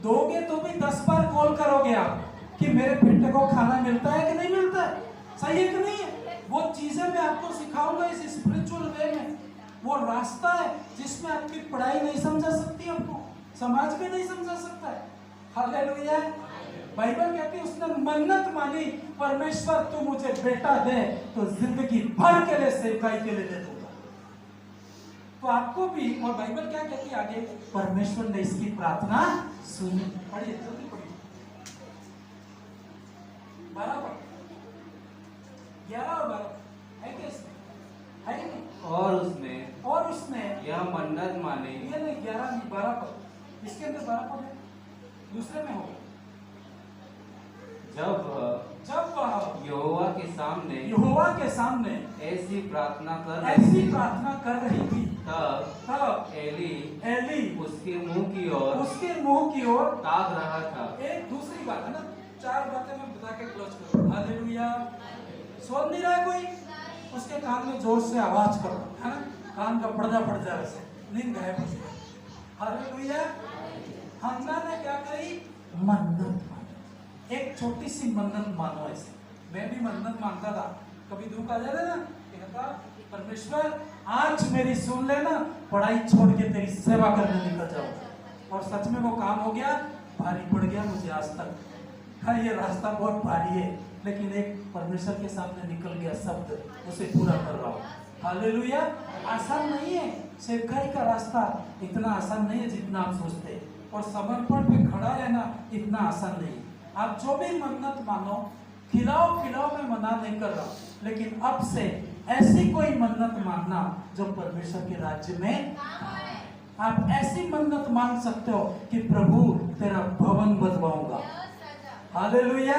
दोगे तो भी 10 बार कॉल करोगे आप कि मेरे बेटे को खाना मिलता है कि नहीं मिलता है, सही है कि नहीं है? वो चीजें मैं आपको सिखाऊंगा इस स्पिरिचुअल वे में। वो रास्ता है जिसमें आपकी पढ़ाई नहीं समझा सकती, आपको समाज में नहीं समझा सकता है। हालेलुया। बाइबल कहती है उसने मन्नत मानी, परमेश्वर तू मुझे बेटा दे तो जिंदगी भर के लिए सेवकाई के लिए दे दूंगा। तो आपको भी, और बाइबल क्या कहती है आगे, परमेश्वर ने इसकी प्रार्थना सुनी। पढ़िए, जल्दी पढ़िए, 12 पढ़, 11 और 12 है कैसे है कि नहीं? और उसने और उसने यह मन्नत मानी, ये नहीं 11 नहीं 12 पढ़, इसके अंदर 12 पद है, दूसरे में होगा। जब वह यहोवा के सामने ऐसी प्रार्थना कर रही थी तब एली उसके मुंह की ओर ताक रहा था। एक दूसरी बात है ना, 4 बातें मैं बता के क्लोज करूं। हालेलुया। सुन नहीं रहा कोई, उसके कान में जोर से आवाज करो, है ना, कान का पर्दा फट जाए, वैसे नींद गायब हो जाए। हालेलुया। हन्ना ने क्या करी? मन्नत मानी, एक छोटी सी मन्नत मानो। ऐसे मैं भी मन्नत मानता था, कभी दुख आ जाता ना, कहता परमेश्वर आज मेरी सुन लेना, पढ़ाई छोड़ के तेरी सेवा करने निकल जाओ। और सच में वो काम हो गया, भारी पड़ गया मुझे आज तक। हाँ, ये रास्ता बहुत भारी है, लेकिन एक परमेश्वर के सामने निकल गया शब्द, उसे पूरा कर रहा हूँ। हालेलुया। आसान नहीं है, सेवकाई का रास्ता इतना आसान नहीं है जितना आप सोचते हैं, और समर्पण पे खड़ा रहना इतना आसान नहीं है। आप जो भी मन्नत मानो, खिलाओ मैं मना नहीं कर रहा, लेकिन अब से ऐसी कोई मन्नत मानना जो परमेश्वर के राज्य में। आप ऐसी मन्नत मान सकते हो कि प्रभु तेरा भवन बदवाऊंगा। हालेलुया।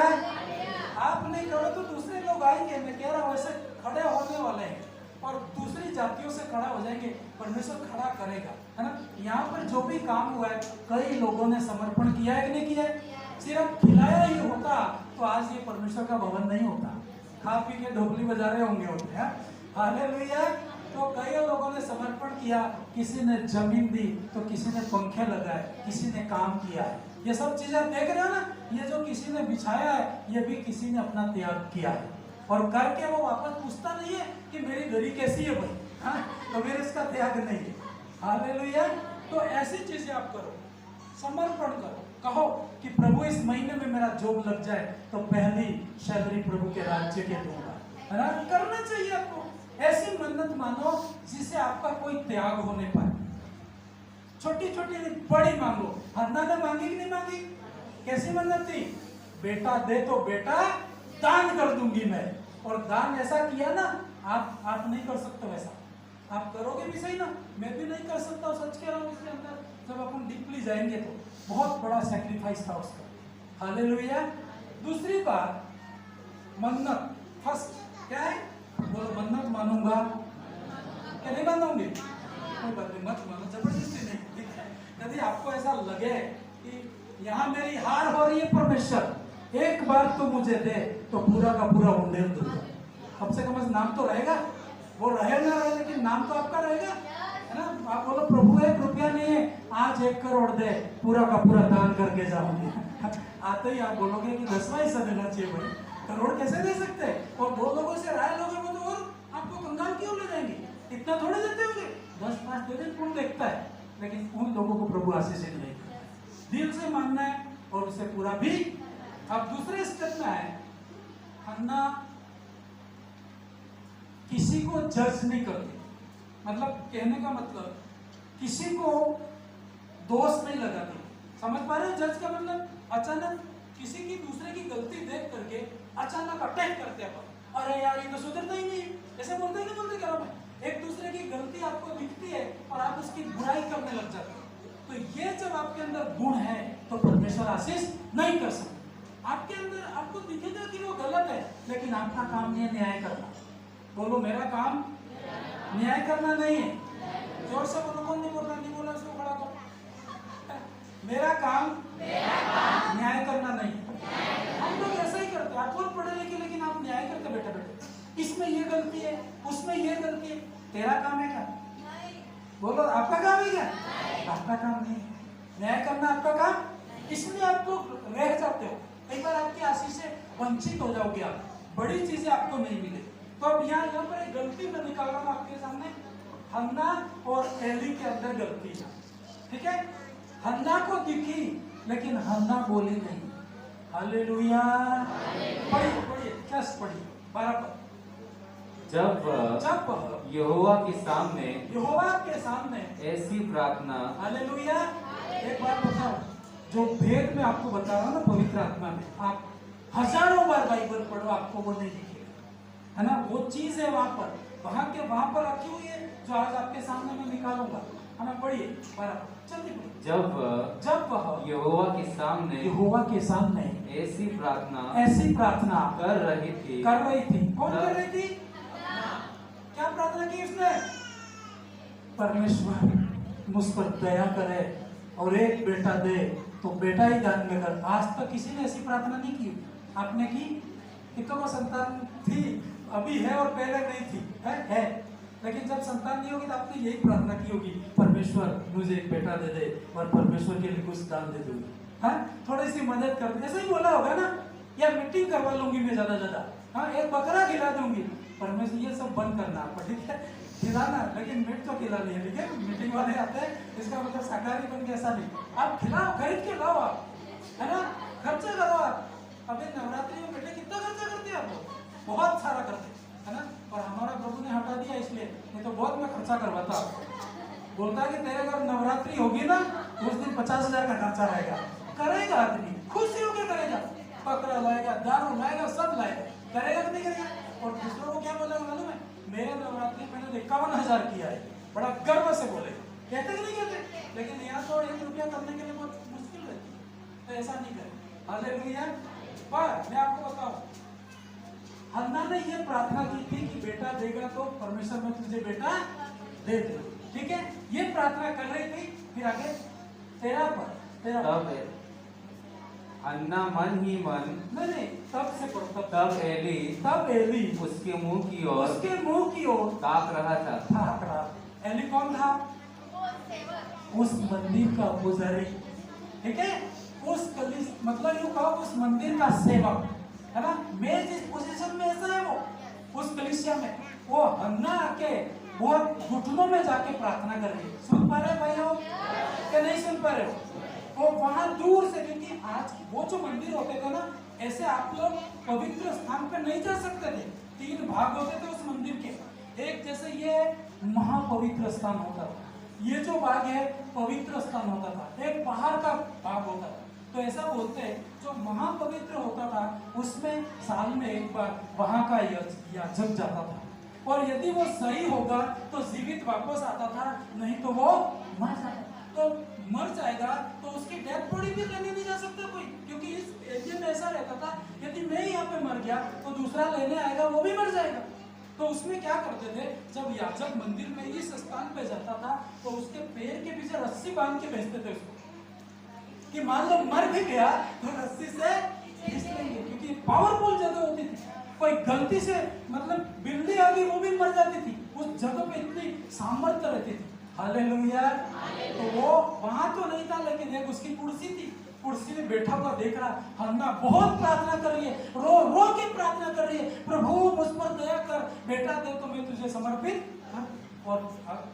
आप नहीं करो तो दूसरे लोग आएंगे, मैं कह रहा हूं वैसे खड़े होने वाले हैं और दूसरी जातियों से खड़ा हो जाएंगे, परमेश्वर खड़ा करेगा, है ना। यहाँ पर जो भी काम हुआ है, कई लोगों ने समर्पण किया है कि नहीं किया है? सिर्फ खिलाया ही होता तो आज ये परमेश्वर का भवन नहीं होता, खा पी के ढोकली बजा रहे होंगे हैं। हालेलुया। तो कई लोगों ने समर्पण किया, किसी ने जमीन दी तो किसी ने पंखे लगाए, किसी ने काम किया है। ये सब चीजें आप देख रहे हो ना, ये जो किसी ने बिछाया है, ये भी किसी ने अपना त्याग किया है, और करके वो वापस पूछता नहीं है कि मेरी घड़ी कैसी है भाई, हाँ, तो मेरे इसका त्याग नहीं है। हालेलुया। तो ऐसी चीजें आप करो, समर्पण करो, कहो कि प्रभु इस महीने में मेरा जॉब लग जाए तो पहली सैलरी प्रभु के राज्य के दूंगा, है ना। करना चाहिए आपको। ऐसी मन्नत मानो जिसे आपका कोई त्याग होने पाए। छोटी छोटी बड़ी मांगो। हन्ना ने मांगी कि नहीं मांगी? कैसी मन्नत थी? बेटा दे तो बेटा दान कर दूंगी मैं। और दान ऐसा किया ना, आप नहीं कर सकते वैसा, आप करोगे भी सही ना, मैं भी नहीं कर सकता, सच कह रहा हूँ। इसके अंदर जब अपन डीपली जाएंगे तो बहुत बड़ा सैक्रिफाइस था उसका। हालेलुया। दूसरी बात, मन्नत फर्स्ट क्या है? बोलो, मन्नत मानूंगा क्या नहीं मानूंगी? कोई बात नहीं, मत मानो, जबरदस्ती नहीं, ठीक है। यदि आपको ऐसा लगे कि यहाँ मेरी हार हो रही है, परमेश्वर एक बार तो मुझे दे, तो पूरा का पूरा उंडेल दूंगा। कम से कम नाम तो रहेगा, वो रहे ना रहे, लेकिन नाम तो आपका रहेगा, है ना। आप बोलो प्रभु है, रुपया नहीं है, आज 1 करोड़ दे, पूरा का पूरा दान करके जाऊंगी। आते ही आप बोलोगे कि 10वां हिस्सा देना चाहिए भाई, करोड़ कैसे दे सकते हैं? और 2 लोगों से राय लोगे वो तो और आपको कंगाल क्यों ले जाएंगे? इतना थोड़े देते होंगे, 10-5 दे दें, कौन देखता है। लेकिन उन लोगों को प्रभु आशीष नहीं, दिल से मानना है और उसे पूरा भी। अब दूसरे स्टेप में है, हन्ना किसी को जज नहीं करती, मतलब कहने का मतलब किसी को दोष नहीं लगाती। समझ पा रहे हो? जज का मतलब अचानक किसी की दूसरे की गलती देख करके अचानक अटैक करते हैं, अरे यार ये तो सुधरता ही नहीं, ऐसे बोलते ही नहीं बोलते क्या मैं। एक दूसरे की गलती आपको दिखती है और आप उसकी बुराई करने लग जाते हो। तो ये जब आपके अंदर गुण है तो परमेश्वर आशीष नहीं कर सकते। आपके अंदर आपको दिखेगा कि वो गलत है, लेकिन आपका काम नहीं है न्याय करना। बोलो, मेरा काम न्याय करना नहीं है। जोर से बोलो, कौन नहीं बोल रहा? नहीं बोला उसको खड़ा करो। मेरा काम न्याय करना नहीं। हम लोग ऐसा ही करते हैं, आप बहुत पढ़े लिखे लेकिन आप न्याय करते बैठे बैठे, इसमें ये गलती है, उसमें ये गलती है। तेरा काम है क्या? बोलो, आपका काम है क्या? आपका काम नहीं है। न्याय करना आपका काम, इसमें आप लोग रह जाते हो। कई बार आपकी आशीष से वंचित हो जाओगे, आप बड़ी चीजें आपको नहीं मिले। तो अब यहाँ पर एक गलती मैं निकाल रहा हूँ आपके सामने। हन्ना और एली के अंदर गलती है, ठीक है। हन्ना को दिखी लेकिन हन्ना बोली नहीं। हालेलुया। पढ़िए, क्या पढ़िए? 12 पद। जब यहोवा के सामने ऐसी प्रार्थना। हालेलुया। एक बात बताओ, जो भेद में आपको बता रहा हूँ ना, पवित्र आत्मा में आप हजारों बार बाइबल पढ़ो, आपको वो नहीं दिखेगा, है ना। वो चीज है वहां पर रखी हुई है, जो आज आपके सामने मैं निकालूंगा। हमें पढ़िए बराबर जल्दी पढ़िए। जब वह यहोवा के सामने ऐसी प्रार्थना कर रही थी। कौन कर रही थी? क्या प्रार्थना की उसने? परमेश्वर मुझ पर दया करे और एक बेटा दे, तो बेटा ही दान में कर। आज तक किसी ने ऐसी प्रार्थना नहीं की। आपने की? कितनों को संतान थी? अभी है और पहले नहीं थी। है। लेकिन जब संतान नहीं होगी तो आपने यही प्रार्थना की होगी, परमेश्वर मुझे एक बेटा दे दे और परमेश्वर के लिए कुछ दान दे दूंगी, हाँ थोड़ी सी मदद कर दे, ऐसा ही बोला होगा ना। या मीटिंग करवा लूंगी मैं ज्यादा, हाँ एक बकरा खिला दूंगी। परमेश्वर ये सब बंद करना आपको, ठीक है? खिलाना, लेकिन मीट तो खिलानी है, ठीक है? मीटिंग वाले आते हैं, इसका मतलब शाकाहारी बन के ऐसा नहीं। आप खिलाओ, खरीद के लाओ आप, है ना? खर्चा करो आप। अभी नवरात्रि में बेटे कितना खर्चा करते हैं आप? बहुत सारा करते है ना? और हमारा प्रभु ने हटा दिया इसलिए, नहीं तो बहुत मैं खर्चा करवाता। बोलता कि तेरे घर नवरात्रि होगी ना, उस दिन 50,000 का खर्चा रहेगा। करेगा आदमी, खुशी होकर करेगा, बकरा लाएगा, दारू लाएगा, सब लाएगा। करेगा कि नहीं करेगा? और दूसरों को क्या बोलेगा मालूम है? मेरे नवरात्रि मैंने 51,000 किया है, बड़ा गर्व से बोले। कहते कि नहीं कहते? लेकिन यहाँ तो 1 रुपया करने के लिए बहुत मुश्किल है, तो ऐसा नहीं करे। हालेलुया। पर मैं आपको बताऊं, हन्ना ने ये प्रार्थना की थी कि बेटा देगा तो परमेश्वर में तुझे बेटा दे दे, ठीक है? ये प्रार्थना कर रही थी। फिर आगे 13 पर हन्ना मन ही मन नहीं तब से पढ़ो। तब एली उसके मुंह की ओर ताक रहा था। एली कौन था? उस मंदिर का पुजारी, ठीक है? उस कलीस मतलब यूं कहो उस मंदिर का सेवक, है ना? मैं जिस पोजीशन में ऐसा है वो उस कलीसिया में, वो हन्ना आके वो घुटनों में जाके प्रार्थना कर रही है। सुन पा रहे भाई हो कि नहीं सुन पा रहे हो? वो वहां दूर से, क्योंकि आज वो जो मंदिर होते थे ना, ऐसे आप लोग पवित्र स्थान पे नहीं जा सकते थे। 3 भाग होते थे उस मंदिर के। एक जैसे ये महापवित्र स्थान होता था, ये जो भाग है पवित्र स्थान होता था, एक बाहर का भाग होता था। तो ऐसा बोलते हैं जो महापवित्र होता था उसमें साल में एक बार वहां का याजक जाता था, और यदि वो सही होगा तो जीवित वापस आता था, नहीं तो वो मर जाता। तो मर जाएगा तो उसकी डेथ बॉडी भी लेने नहीं जा सकता कोई, क्योंकि इस एरिया में ऐसा रहता था यदि मैं यहाँ पे मर गया तो दूसरा लेने आएगा, वो भी मर जाएगा। तो उसमें क्या करते थे, जब याजक मंदिर में इस स्थान पे जाता था तो उसके पैर के पीछे रस्सी बांध के भेजते थे उसको, कि मान लो मर भी गया तो रस्सी से खींच लेंगे, क्योंकि पावरफुल जगह होती थी। कोई गलती से मतलब बिल्ली आ गई वो भी मर जाती थी, उस जगह पे इतनी सामर्थ्य रहती थी। हालेलुया। तो वो वहां तो नहीं था, लेकिन एक उसकी कुर्सी थी, कुर्सी में बैठा हुआ देख रहा, हन्ना बहुत प्रार्थना कर रही है, रो रो के प्रार्थना कर रही है, प्रभु मुझ पर दया कर, बेटा दे तो मैं तुझे समर्पित कर। और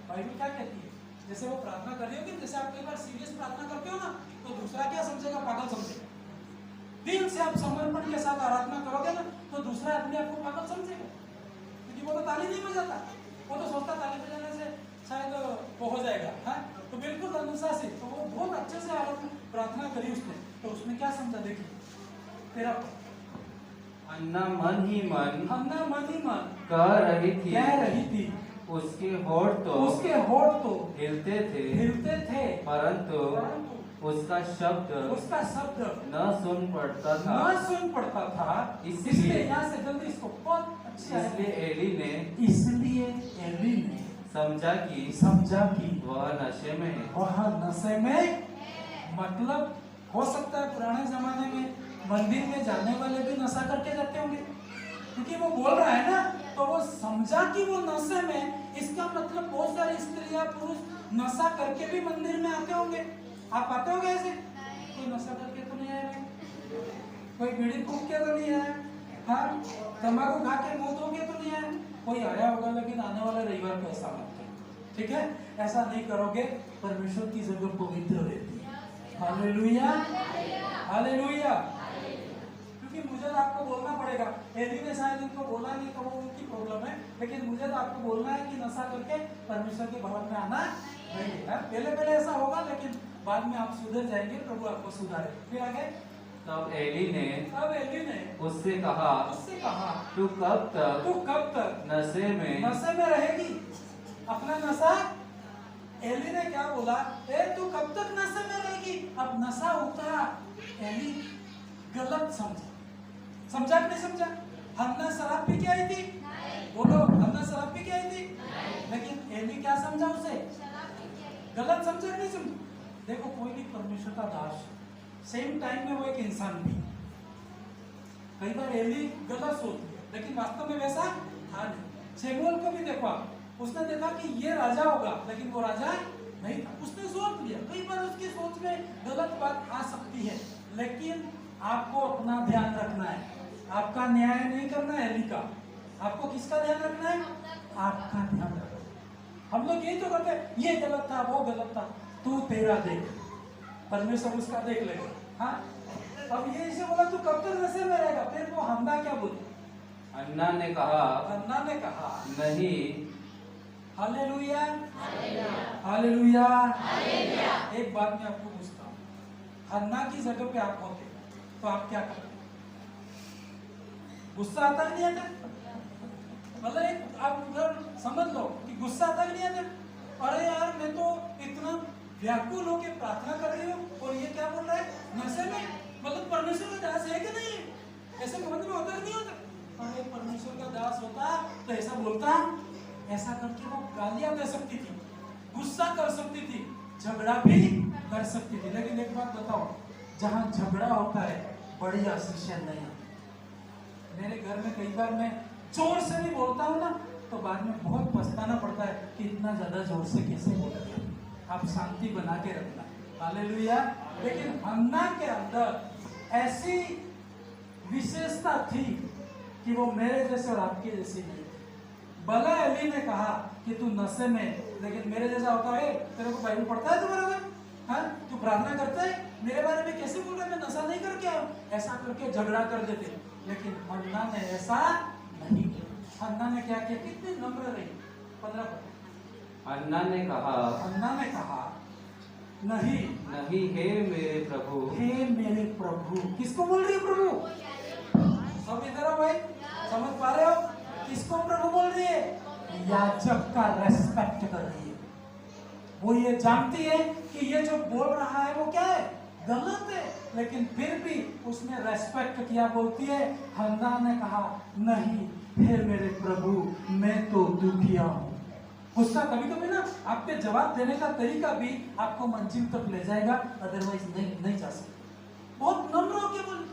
बाइबल क्या कहती है, जैसे वो प्रार्थना कर रही होगी, जैसे आप कई बार सीरियस प्रार्थना करते हो ना, तो दूसरा क्या समझेगा? पागल समझेगा। दिल से आप समर्पण के साथ आराधना करोगे ना, तो दूसरा आदमी आपको पागल समझेगा, क्योंकि वो तो ताली नहीं बजाता, वो तो सोचता ताली बजाने से शायद वो हो जाएगा, हाँ? तो बिल्कुल अनुशासित। तो वो बहुत अच्छे से प्रार्थना करी उसने, तो उसमें क्या समझा देखिए 13 पर। हन्ना मन ही मन कह रही थी, उसके होठ तो हिलते थे, परंतु उसका शब्द न सुन पड़ता था। इसलिए यहाँ से जल्दी इसको बहुत अच्छा, इसलिए एली ने समझा कि वह नशे में मतलब हो सकता है पुराने जमाने में मंदिर में जाने वाले भी नशा करके जाते होंगे, क्योंकि वो बोल रहा है ना, तो वो समझा कि वो नशे में, इसका मतलब बहुत सारी स्त्रियां पुरुष नशा करके भी मंदिर में आते होंगे। आप आते होंगे ऐसे? कोई नशा करके तो नहीं आया, कोई बीड़ी फूक के तो नहीं आया, हाँ तंबाकू खा के मुंह धो के तो नहीं आया, कोई आया होगा, लेकिन आने वाले रविवार को ऐसा मत करो, ठीक है? ऐसा नहीं करोगे, परमेश्वर की जगह पवित्र रहती है। Hallelujah, hallelujah. क्योंकि मुझे तो आपको बोलना पड़ेगा, एली ने शायद इनको बोला नहीं तो वो उनकी प्रॉब्लम है, लेकिन मुझे तो आपको बोलना है कि नशा करके परमेश्वर के भवन में आना नहीं है। पहले ऐसा होगा, लेकिन बाद में आप सुधर जाएंगे, प्रभु आपको सुधारे। फिर आगे, तब एली ने उससे कहा, तू कब तक नशे में रहेगी? अपना नशा एली ने क्या बोला, ए तू कब तक नशे में रहेगी, अब नशा उतार। एली गलत समझा कि नहीं समझा? हन्ना शराब पी के आई थी, बोलो हन्ना शराब पी के आई थी, लेकिन एली क्या समझा उसे? गलत समझा कि नहीं समझा? देखो कोई भी परमेश्वर का दास, सेम टाइम में वो एक इंसान भी। कई बार एली गलत सोचती है, लेकिन वास्तव में वैसा था नहीं। शमूएल को भी देखो आप, उसने देखा कि ये राजा होगा, लेकिन वो राजा नहीं था, उसने सोच लिया। कई बार उसकी सोच में गलत बात आ सकती है, लेकिन आपको अपना ध्यान रखना है। आपका न्याय नहीं करना है एली का, आपको किसका ध्यान रखना है? आपका ध्यान रखना। हम लोग यही तो करते हैं, ये गलत था, वो गलत था, तू तेरा देख, परमेश्वर उसका देख लेगा। हाँ, अब ये इसे बोला तू कब तक नशे में रहेगा, फिर वो हन्ना क्या बोली? हन्ना ने कहा नहीं। Hallelujah, hallelujah. एक बात मैं आपको पूछता हूँ, हन्ना की जगह पे आप होते तो आप क्या करते? गुस्सा आता कि नहीं आता? मतलब एक आप उधर समझ लो कि गुस्सा आता कि नहीं आता? अरे यार मैं तो इतना व्याकुल होकर प्रार्थना कर रही हूँ और ये क्या बोल रहा है, नशे में। मतलब परमेश्वर का दास है कि नहीं? ऐसे समझ में होता कि नहीं होता? अरे परमेश्वर का दास होता तो ऐसा बोलता, ऐसा करके वो गालियां दे सकती थी, गुस्सा कर सकती थी, झगड़ा भी कर सकती थी। लेकिन एक बात बताओ, जहाँ झगड़ा होता है बड़ी आशीषें नहीं आती। मेरे घर में कई बार मैं जोर से भी बोलता हूँ ना, तो बाद में बहुत पछताना पड़ता है कि इतना ज्यादा जोर से कैसे बोल दिया। आप शांति बना के रखना, हालेलुया। लेकिन हन्ना के अंदर ऐसी विशेषता थी कि वो मेरे जैसे और आपके जैसे नहीं। भला एली ने कहा कि तू नशे में, लेकिन मेरे जैसा होता है, तेरे को बाइबल पढ़ता है तुम्हारा घर? हाँ, तू प्रार्थना करता है, मेरे बारे में कैसे बोल रहा है, मैं नशा नहीं करके आया, ऐसा करके झगड़ा कर देते। लेकिन हन्ना ने ऐसा नहीं किया। हन्ना ने क्या किया? कितनी नम्र रही। 15 हन्ना ने कहा नहीं, हे मेरे प्रभु, हे मेरे प्रभु। किसको बोल रही है प्रभु? सब इधर आओ भाई, समझ पा रहे हो किसको प्रभु बोल रही है? याजक का रेस्पेक्ट कर रही है। वो ये जानती है कि ये जो बोल रहा है वो क्या है, गलत है, लेकिन फिर भी उसने रेस्पेक्ट किया। बोलती है, हन्ना ने कहा नहीं, हे मेरे प्रभु, मैं तो दुखिया हूँ। गुस्सा कभी कभी ना आपके जवाब देने का तरीका भी आपको मंजिल तक ले जाएगा, अदरवाइज नहीं जा सकते। बहुत नम्र होकर बोली।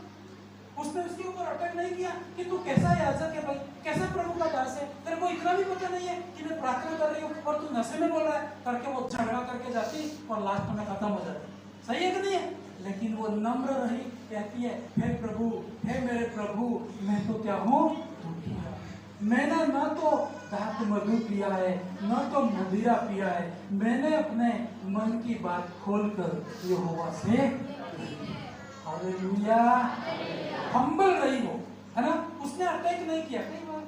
उसने उसके ऊपर अटैक नहीं किया कि तू कैसा याजक है भाई, कैसा प्रभु का दास है, तेरे को इतना भी पता नहीं है कि मैं प्रार्थना कर रही हूँ और तू नशे में बोल रहा है, करके वो झगड़ा करके जाती और लास्ट में खत्म हो जाती। सही है कि नहीं है? लेकिन वो नम्र रही, कहती है, हे प्रभु, हे मेरे प्रभु, मैं तो क्या हूँ, मैंने न तो दाख मधु पिया है, न तो मदिरा पिया है, मैंने अपने मन की बात खोलकर यहोवा से। हालेलुया। हम्बल रही वो, है ना? उसने अटैक नहीं किया। कई बार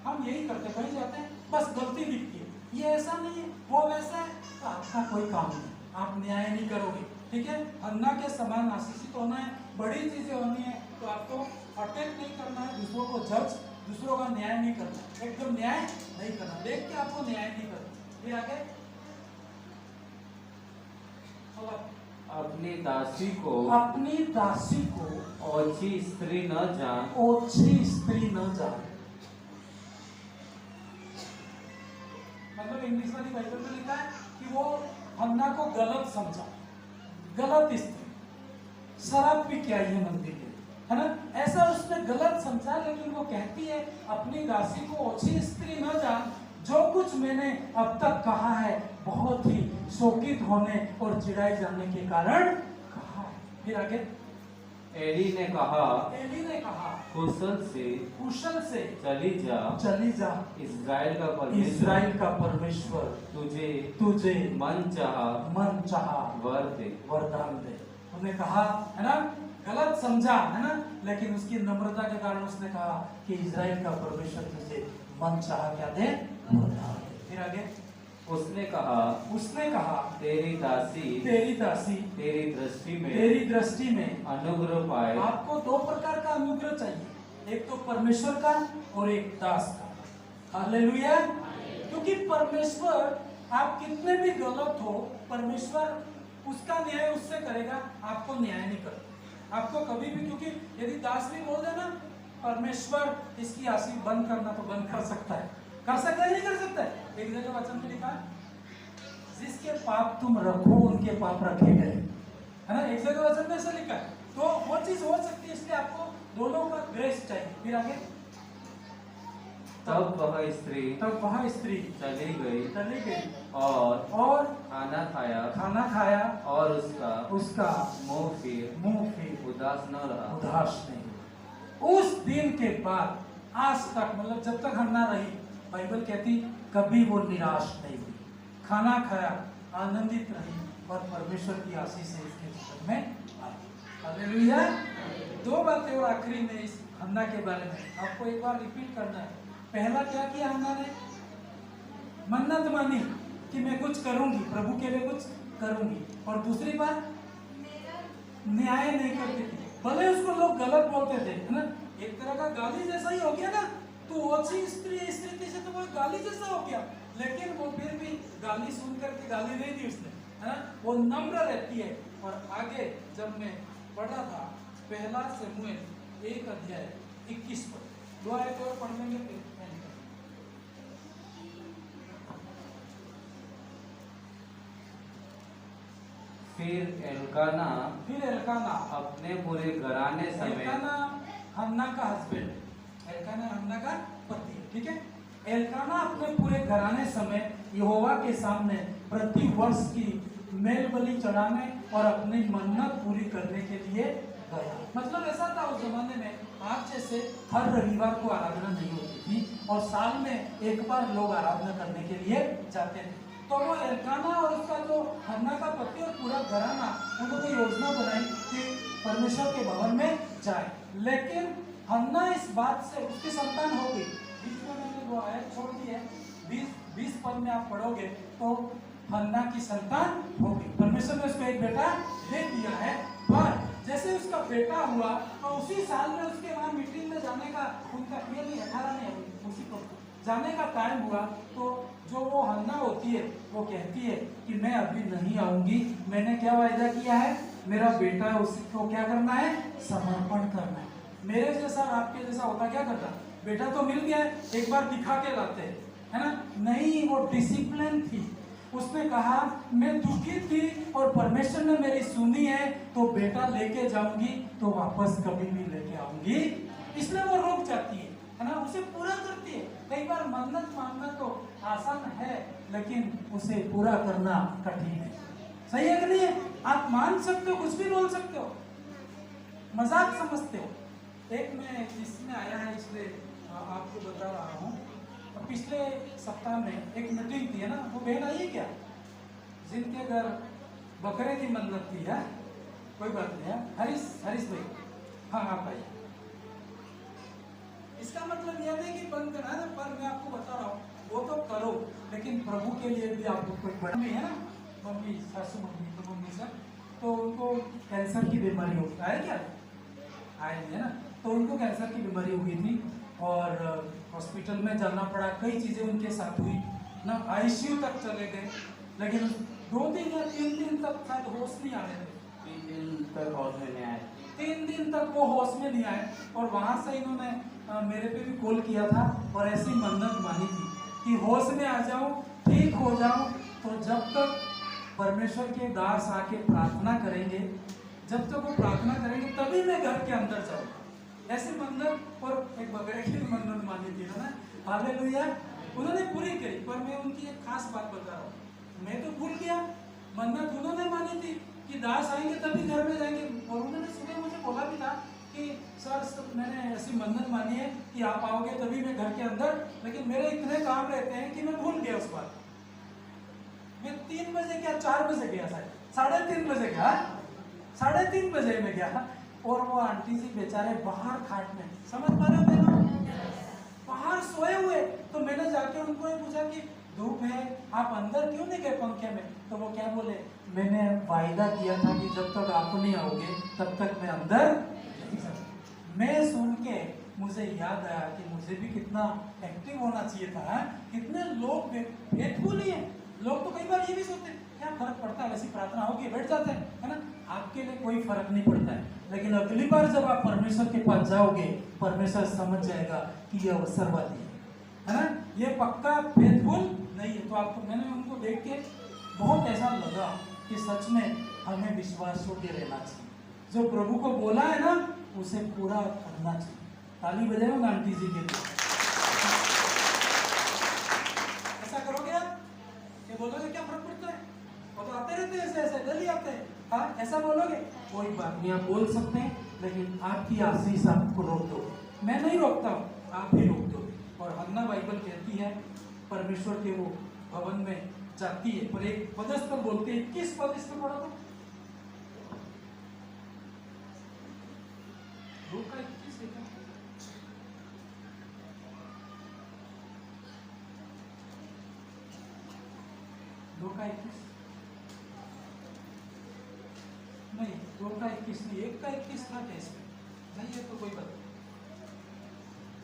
हम यही करते, कहीं जाते हैं बस गलती दिखती है, ये ऐसा नहीं है, वो वैसा है, तो आपका कोई काम नहीं, आप न्याय नहीं करोगे। ठीक है, हन्ना के समान आशीषित होना है, बड़ी चीजें होनी है, तो आपको अटैक नहीं करना है, दूसरों को जज, दूसरों का न्याय नहीं करना, एकदम न्याय नहीं करना, देख के आपको न्याय नहीं करना। फिर आगे अपनी दासी को ओछी स्त्री न जान, मतलब इंग्लिश वाली बाइबल में लिखा है कि वो हन्ना को गलत समझा, गलत स्त्री, शराब पी के आई है मंदिर में, है ना? ऐसा उसने गलत समझा। लेकिन वो कहती है, अपनी दासी को ओछी स्त्री न जान, जो कुछ मैंने अब तक कहा है बहुत ही शोकित होने और चिढ़ाए जाने के कारण कहा है। फिर आगे एली ने कहा कुशल से चली जा, इस्राएल का परमेश्वर तुझे मन चाहा वरदान दे। उन्होंने कहा, है ना, गलत समझा, है ना, लेकिन उसकी नम्रता के कारण उसने कहा कि इस्राएल का परमेश्वर तुझे मन चाहा क्या दे, वरदान दे। फिर आगे उसने कहा तेरी दासी तेरी दृष्टि में अनुग्रह पाए। आपको दो प्रकार का अनुग्रह चाहिए, एक तो परमेश्वर का और एक दास का। हालेलुया। क्योंकि परमेश्वर आप कितने भी गलत हो, परमेश्वर उसका न्याय उससे करेगा, आपको न्याय नहीं करेगा। आपको कभी भी, क्योंकि यदि दास भी बोल देना परमेश्वर इसकी आशीष बंद करना तो बंद कर सकता है, कर सकता है नहीं कर सकता है। एक जगह वचन में लिखा है जिसके पाप तुम रखो उनके पाप रखे गए, है ना। एक जगह वचन में ऐसा लिखा है, तो वो चीज हो सकती है, इसलिए आपको दोनों का ग्रेस चाहिए। फिर आगे, तब वह स्त्री चली गई और खाना खाया और उसका मुंह फिर उदास न रहा। नहीं। उस दिन के बाद आज तक, मतलब जब तक हन्ना रही, बाइबल कहती कभी वो निराश नहीं हुई, खाना खाया, आनंदित रही और परमेश्वर की आशीष से इसके जीवन में आई। हालेलुया। दो बातें और आखिरी में इस हन्ना के बारे में आपको एक बार रिपीट करना है। पहला क्या किया हन्ना ने? मन्नत मानी कि मैं कुछ करूंगी, प्रभु के लिए कुछ करूंगी। और दूसरी बात, न्याय नहीं करती थी, भले उसको लोग गलत बोलते थे, है ना। एक तरह का गाली जैसा ही हो गया ना, तो अच्छी स्त्री स्थिति से तो वो गाली जैसा हो गया, लेकिन वो फिर भी गाली सुन करके गाली नहीं दी उसने, है ना। वो नम्र रहती है। और आगे जब मैं पढ़ा था पहला शमूएल 1 अध्याय 21 पद, 2 आयत और पढ़ लेंगे फिर। फिर एल्काना अपने पूरे घराने समेत, एल्काना हन्ना का हस्बैंड, एल्काना हन्ना का पति, ठीक है। एल्काना अपने पूरे घराने समेत यहोवा के सामने प्रति वर्ष की मेल बलि चढ़ाने और अपनी मन्नत पूरी करने के लिए गया। मतलब ऐसा था उस जमाने में, आज जैसे हर रविवार को आराधना नहीं होती थी और साल में एक बार लोग आराधना करने के लिए जाते थे। तो वो एल्काना और उसका जो हन्ना का पति और पूरा घराना, उन्होंने योजना बनाई कि परमेश्वर के भवन में जाए। लेकिन हन्ना इस बात से, उसकी संतान हो गई, बीच में मैंने वो आयत छोड़ दी है, 20 पद में आप पढ़ोगे तो हन्ना की संतान हो गई, परमेश्वर ने उसको एक बेटा दे दिया है। पर जैसे उसका बेटा हुआ तो उसी साल में उसके वहाँ मीटिंग में जाने का उनका, ये नहीं 18 नहीं, उसी को जाने का टाइम हुआ, तो जो वो हन्ना होती है वो कहती है कि मैं अभी नहीं आऊंगी, मैंने क्या वायदा किया है, मेरा बेटा उसको क्या करना है, समर्पण करना है। मेरे जैसा आपके जैसा होता क्या करता, बेटा तो मिल गया है, एक बार दिखा के लाते हैं, है ना। नहीं, वो डिसिप्लिन थी। उसने कहा मैं दुखी थी और परमेश्वर ने मेरी सुनी है, तो बेटा लेके जाऊंगी तो वापस कभी भी लेके आऊंगी, इसलिए वो रुक जाती है ना, उसे पूरा करती है। कई बार मन्नत मांगना तो आसान है, लेकिन उसे पूरा करना कठिन है। सही है कि नहीं है? आप मान सकते हो, कुछ भी बोल सकते हो, मजाक समझते हो। एक मैं इसमें आया है इसलिए आपको बता रहा हूँ। पिछले सप्ताह में एक मीटिंग थी, है ना, वो बहन आई है क्या, जिनके घर बकरे की मन्नत थी है, कोई बात नहीं है, हरीश भाई, हाँ आप आइए। इसका मतलब यह नहीं कि बंद करना है, पर मैं आपको बता रहा हूँ वो तो करो, लेकिन प्रभु के लिए भी आपको कोई बड़ा है ना, मम्मी सासू मम्मी तो मम्मी सर, तो उनको कैंसर की बीमारी हो है क्या, आए है ना, तो उनको कैंसर की बीमारी हो गई थी और हॉस्पिटल में जाना पड़ा, कई चीज़ें उनके साथ हुई ना, आईसीयू तक चले गए, लेकिन 2 दिन या 3 दिन तक शायद होश नहीं आने थे, 3 दिन तक होश में नहीं आए, 3 दिन तक वो होश में नहीं आए। और वहाँ से इन्होंने मेरे पे भी कॉल किया था और ऐसी मन्नत मानी थी कि होश में आ जाऊं, ठीक हो जाऊं, तो जब तक परमेश्वर के दास आके प्रार्थना करेंगे, जब तक वो प्रार्थना करेंगे तभी मैं घर के अंदर जाऊंगा। ऐसी मन्नत, और एक बकरे की मन्नत मानी थी ना, हालेलुया, उन्होंने पूरी करी। पर मैं उनकी एक खास बात बता रहा हूँ, मैं तो भूल गया, मन्नत उन्होंने मानी थी कि दास आएंगे तभी घर में जाएंगे, और उन्होंने सुबह मुझे बोला भी था कि सर मैंने ऐसी मन्नत मानी है कि आप आओगे तभी मैं घर के अंदर, लेकिन मेरे इतने काम रहते हैं कि मैं भूल गया उस बात। मैं 3 बजे क्या 4 बजे गया, शायद 3:30 बजे गया, 3:30 बजे में गया, और वो आंटी जी बेचारे बाहर खाट में, समझ पा रहे हो मेरा, बाहर सोए हुए। तो मैंने जाके उनको ये पूछा कि धूप है, आप अंदर क्यों नहीं गए पंखे में, तो वो क्या बोले, मैंने वायदा किया था कि जब तक आप नहीं आओगे तब तक मैं अंदर नहीं सकता। मैं सुन के मुझे याद आया कि मुझे भी कितना एक्टिव होना चाहिए था, कितने लोग फेथफुल ही हैं, लोग तो कई बार ये भी सोचते हैं क्या फर्क पड़ता है, वैसी प्रार्थना होगी बैठ जाते हैं, है ना। आपके लिए कोई फर्क नहीं पड़ता है, लेकिन अगली बार जब आप परमेश्वर के पास जाओगे परमेश्वर समझ जाएगा कि ये अवसरवादी है ना, ये पक्का फेथफुल नहीं है। तो आपको मैंने उनको देख के बहुत ऐसा लगा कि सच में हमें विश्वास योग्य रहना चाहिए, जो प्रभु को बोला है ना उसे पूरा करना चाहिए। ताली बजाओ आंटी जी के लिए। ऐसा करोगे आप, ये बोलोगे क्या फर्क पड़ता है, वो तो आते रहते हैं ऐसे ऐसे डेली आते हैं, हाँ ऐसा बोलोगे कोई बात नहीं, आप बोल सकते हैं, लेकिन आपकी आशीष आपको रोक दो। मैं नहीं रोकता हूँ, आप भी रोक दो। और हन्ना बाइबल कहती है परमेश्वर के वो भवन में जाती है, पर एक पदस पर बोलते हैं, किस पद इसमें पढ़ा था, लूका 21 लिखा है। लूका 21 नहीं, लूका 21 नहीं, 1 का 21 था क्या इसमें, नहीं है तो कोई बात नहीं,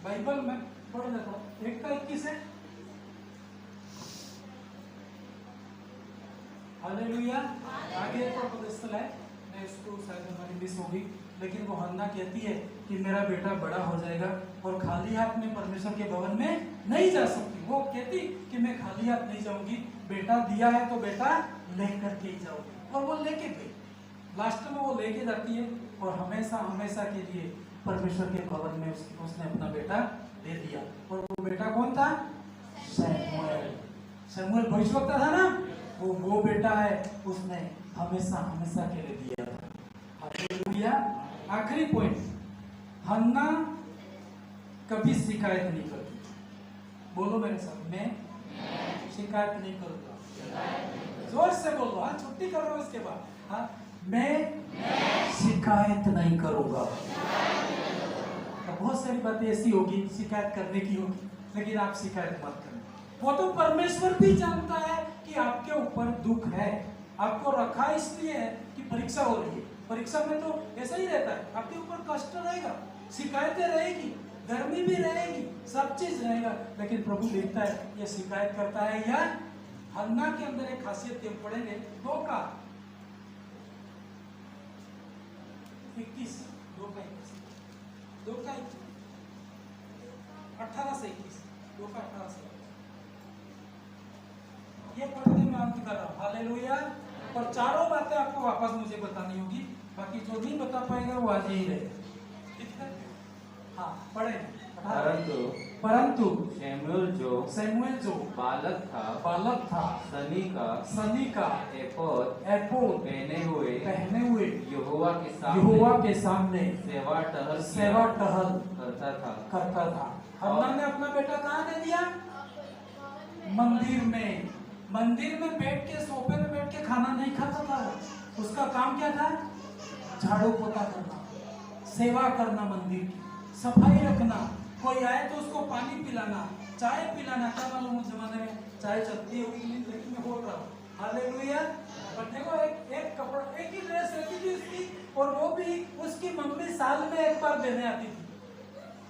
बाइबल में पढ़ लेता हूँ, 1 का 21 है। हालेलुया। आगे तो पदस्थल है, मैं इसको शायद हमारी मिस होगी, लेकिन वो हन्ना कहती है कि मेरा बेटा बड़ा हो जाएगा और खाली हाथ में परमेश्वर के भवन में नहीं जा सकती। वो कहती कि मैं खाली हाथ नहीं जाऊंगी, बेटा दिया है तो बेटा लेकर के ही जाऊंगी, और वो लेके गई। लास्ट में वो लेके जाती है और हमेशा हमेशा के लिए परमेश्वर के भवन में उसने अपना बेटा दे दिया। और वो बेटा कौन था, शमूएल। शमूएल भविष्यवक्ता था ना, वो बेटा है, उसने हमेशा हमेशा के लिए दिया था। हालेलुया। आखिरी पॉइंट, हन्ना कभी शिकायत नहीं करती। बोलो मेरे साथ, मैं शिकायत नहीं करूंगा। जोर से बोलो, हाँ छुट्टी कर रहा हूं इसके बाद, हाँ मैं शिकायत नहीं करूंगा। तो बहुत सारी बातें ऐसी होगी शिकायत करने की होगी, लेकिन आप शिकायत मत करना। वो तो परमेश्वर भी जानता है कि आपके ऊपर दुख है, आपको रखा इसलिए है कि परीक्षा हो रही है। परीक्षा में तो ऐसा ही रहता है, आपके ऊपर कष्ट रहेगा, शिकायतें रहेगी, गर्मी भी रहेगी, सब चीज रहेगा, लेकिन प्रभु देखता है ये शिकायत करता है या। हन्ना के अंदर एक खासियत पढ़ेंगे 2 का 21, 2 का 18 से 21, 2 का 18 से, ये पढ़ने में अंत कर रहा हूं। हालेलुया। और चारों बातें आपको वापस मुझे बतानी होगी, बाकी जो नहीं बता पाएगा वो आज ही रहेगा, ठीक है। हाँ पढ़े। परंतु शमूएल जो बालक था सनी का एपोद पहने हुए यहोवा के सामने सेवा टहल करता था। हन्ना ने अपना बेटा कहाँ दे दिया, मंदिर में बैठ के सोफे में बैठ के खाना नहीं खाता था। उसका काम क्या था, झाड़ू पोछा करना, सेवा करना, मंदिर की सफाई रखना, कोई आए तो उसको पानी पिलाना, चाय पिलाना। क्या मालूम उस जमाने में चाय चलती होगी, लेकिन मैं बोल रहा हूँ। हालेलुया। और देखो एक कपड़ा, एक ही ड्रेस रहती थी उसकी, और वो भी उसकी मम्मी साल में एक बार देने आती थी।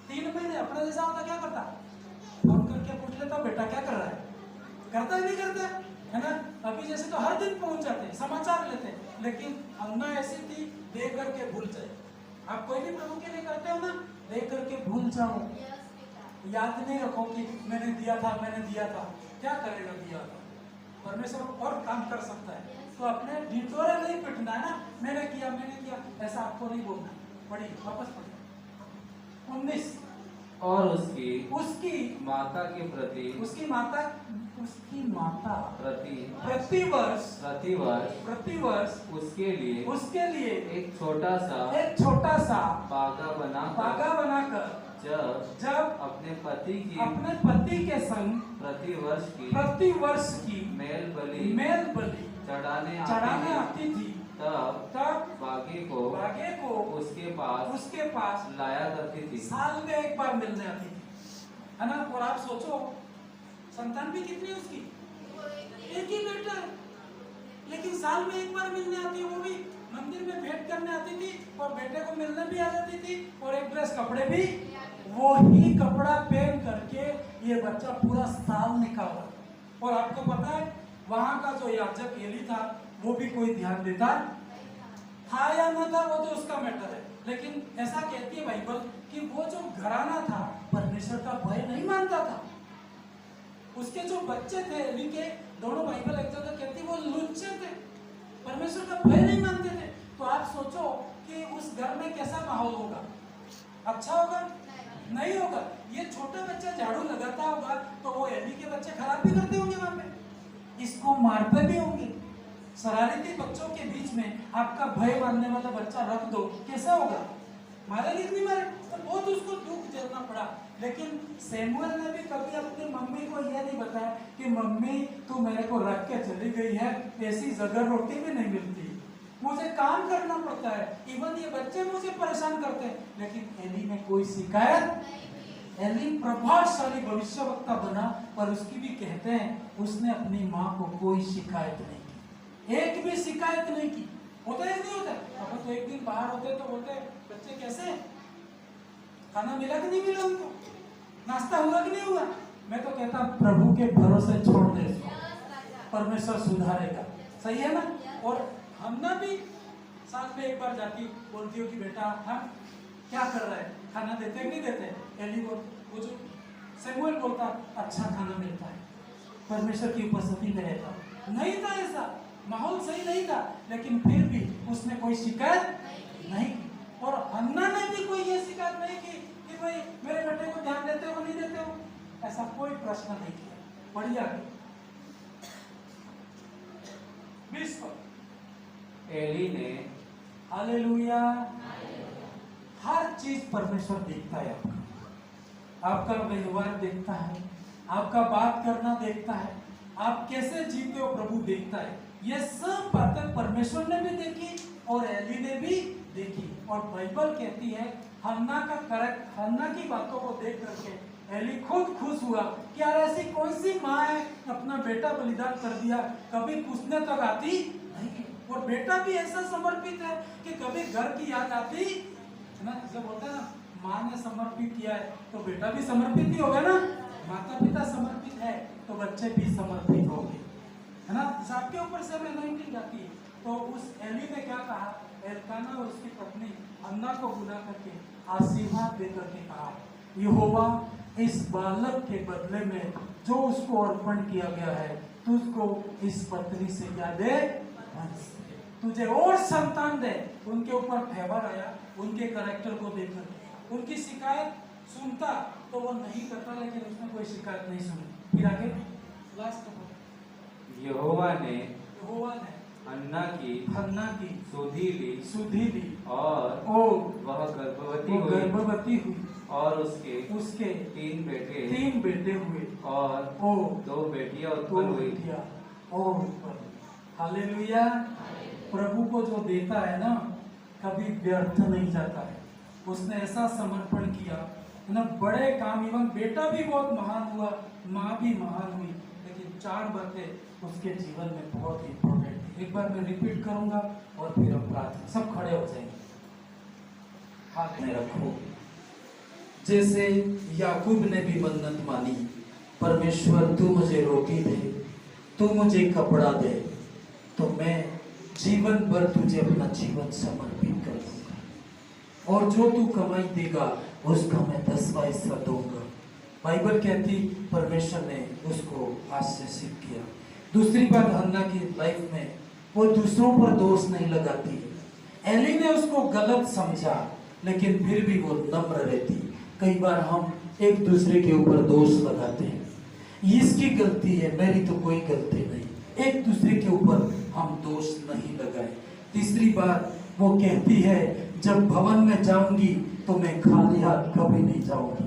3 महीने अपना जैसा होता क्या करता, फोन करके पूछ लेता बेटा क्या कर रहा है, करता ही नहीं करता है ना। अभी जैसे तो हर दिन पहुंच जाते हैं, समाचार लेते हैं, लेकिन हन्ना ऐसी थी, दे करके भूल जाए। आप कोई भी प्रभु के लिए करते हो ना, दे करके भूल जाओ, याद नहीं रखो कि मैंने दिया था। क्या करेगा दिया था, परमेश्वर और काम कर सकता है। तो अपने ढिंढोरे नहीं पिटना है ना, मैंने किया, ऐसा आपको नहीं बोलना। पढ़िए, वापस पढ़िए 19। और उसकी माता के प्रति प्रतिवर्ष उसके लिए एक छोटा सा बागा बनाकर जब अपने पति के संग प्रतिवर्ष की मेल बलि चढ़ाने आती थी, तब बागे को उसके पास लाया करती थी। साल में एक बार मिलने आती थी, है ना। और आप सोचो संतान भी कितनी उसकी, एक ही बेटा है, लेकिन साल में एक बार मिलने आती है, वो भी मंदिर में भेंट करने आती थी, और बेटे को मिलने भी आ जाती थी, और एक ड्रेस कपड़े भी वो ही कपड़ा पहन करके ये बच्चा पूरा साल निकाला। और आपको पता है वहां का जो याजक एली था वो भी कोई ध्यान देता था या न था, वो तो उसका मैटर है। लेकिन ऐसा कहती है बाइबल कि वो जो घराना था परमेश्वर का भय नहीं मानता था। उसके जो बच्चे थे एली के, दोनों बाइबल एक जगह कहती है वो लुच्चे थे, परमेश्वर का भय नहीं मानते थे। तो आप सोचो कि उस घर में कैसा माहौल होगा, अच्छा होगा? नहीं होगा। ये छोटा बच्चा झाड़ू लगाता होगा तो वो एली के बच्चे खराब भी करते होंगे, वहां पे इसको मारते भी होंगे। शरारती बच्चों के बीच में आपका भय मानने वाला बच्चा रख दो, कैसा होगा? मारेगी नहीं मारे? तो बहुत उसको दुख झेलना पड़ा। लेकिन सैमुअल ने भी कभी अपनी मम्मी को यह नहीं बताया कि मम्मी तू मेरे को रख के चली गई है, ऐसी जगह रोटी भी नहीं मिलती, मुझे काम करना पड़ता है, इवन ये बच्चे मुझे परेशान करते हैं। लेकिन एली ने कोई शिकायत, एली प्रभावशाली भविष्यवक्ता बना, पर उसकी भी कहते हैं उसने अपनी माँ को कोई शिकायत नहीं की, एक भी शिकायत नहीं की। होता है नहीं होता? अब तो एक दिन बाहर होते तो बोलते बच्चे कैसे, खाना मिला कि नहीं मिला, उनको नाश्ता हुआ कि नहीं हुआ? मैं तो कहता प्रभु के भरोसे छोड़ दे इसको, परमेश्वर सुधारेगा। सही है ना? और हन्ना भी साल में एक बार जाती, बोलती हो कि बेटा हम क्या कर रहे हैं, खाना देते हैं कि नहीं देते? एली वो जो सैमुअल बोलता अच्छा खाना मिलता है, परमेश्वर की उपस्थिति में रहता। नहीं था ऐसा, माहौल सही नहीं था, लेकिन फिर भी उसने कोई शिकायत नहीं की। और हन्ना ने भी कोई ये शिकायत नहीं की कि भाई मेरे बेटे को ध्यान देते हो नहीं देते हो, ऐसा कोई प्रश्न नहीं किया। बढ़िया। 20 एली ने हालेलुया, हर चीज परमेश्वर देखता है, आपका व्यवहार देखता है, आपका बात करना देखता है, आप कैसे जीते हो प्रभु देखता है। ये सब बातें परमेश्वर ने भी देखी और एली ने भी देखी। और बाइबल कहती है हन्ना की बातों को देख करके एली खुद खुश हुआ कि यार ऐसी कौन सी माँ है, अपना बेटा बलिदान कर दिया, कभी पूछने तक आती नहीं। और बेटा भी ऐसा समर्पित है कि कभी घर की याद आती है ना। जब होता है ना माँ ने समर्पित किया है तो बेटा भी समर्पित ही होगा ना, माता पिता समर्पित है तो बच्चे भी समर्पित होंगे, है ना। आपके ऊपर से अनॉइंटिंग आती है। तो उस एली ने क्या कहा, एल्काना और उसकी पत्नी हन्ना को बुला करके आशीर्वाद दे करके कहा, यहोवा इस बालक के बदले में जो उसको अर्पण किया गया है तुझको इस पत्नी से क्या दे, तुझे और संतान दे। उनके ऊपर फेवर आया, उनके कैरेक्टर को देखकर। उनकी शिकायत सुनता तो वो नहीं करता, लेकिन उसने कोई शिकायत नहीं सुनी। फिर आगे लास्ट यहोवा ने हन्ना की सुधी ली और वह गर्भवती हुई और उसके 3 बेटे हुए और 2 बेटियां उत्पन्न हुई। हालेलुया। प्रभु को जो देता है ना कभी व्यर्थ नहीं जाता है। उसने ऐसा समर्पण किया है ना, बड़े काम, इवन बेटा भी बहुत महान हुआ, माँ भी महान हुई, लेकिन 4 बातें उसके जीवन में बहुत इंपॉर्टेंट है। एक बार मैं रिपीट करूंगा और फिर हम प्रार्थना, सब खड़े हो जाएंगे, हाथ में रखो। जैसे याकूब ने भी मन्नत मानी, परमेश्वर तू मुझे रोटी दे, तू मुझे कपड़ा दे, तो मैं जीवन भर तुझे अपना जीवन समर्पित कर दूंगा और जो तू कमाई देगा उसका मैं 10वां हिस्सा दूंगा। बाइबल कहती परमेश्वर ने उसको आशीषित किया। दूसरी बात, हन्ना की लाइफ में वो दूसरों पर दोष नहीं लगाती। एली ने उसको गलत समझा लेकिन फिर भी वो नम्र रहती। कई बार हम एक दूसरे के ऊपर दोष लगाते हैं, इसकी गलती है, मेरी तो कोई गलती नहीं, एक दूसरे के ऊपर हम दोष नहीं लगाए। तीसरी बात वो कहती है जब भवन में जाऊंगी तो मैं खाली हाथ कभी नहीं जाऊंगी।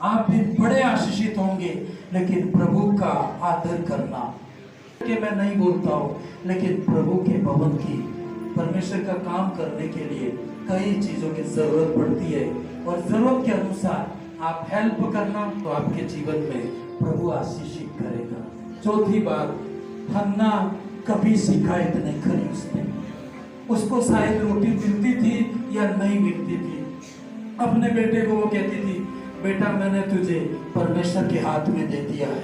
आप भी बड़े आशीषित होंगे, लेकिन प्रभु का आदर करना कि मैं नहीं बोलता हूँ, लेकिन प्रभु के भवन की, परमेश्वर का काम करने के लिए कई चीजों की जरूरत पड़ती है और जरूरत के अनुसार आप हेल्प करना तो आपके जीवन में प्रभु आशीषित करेगा। चौथी बात, हन्ना कभी शिकायत नहीं करी उसने। उसको शायद रोटी मिलती थी या नहीं मिलती थी, अपने बेटे को वो कहती थी बेटा मैंने तुझे परमेश्वर के हाथ में दे दिया है,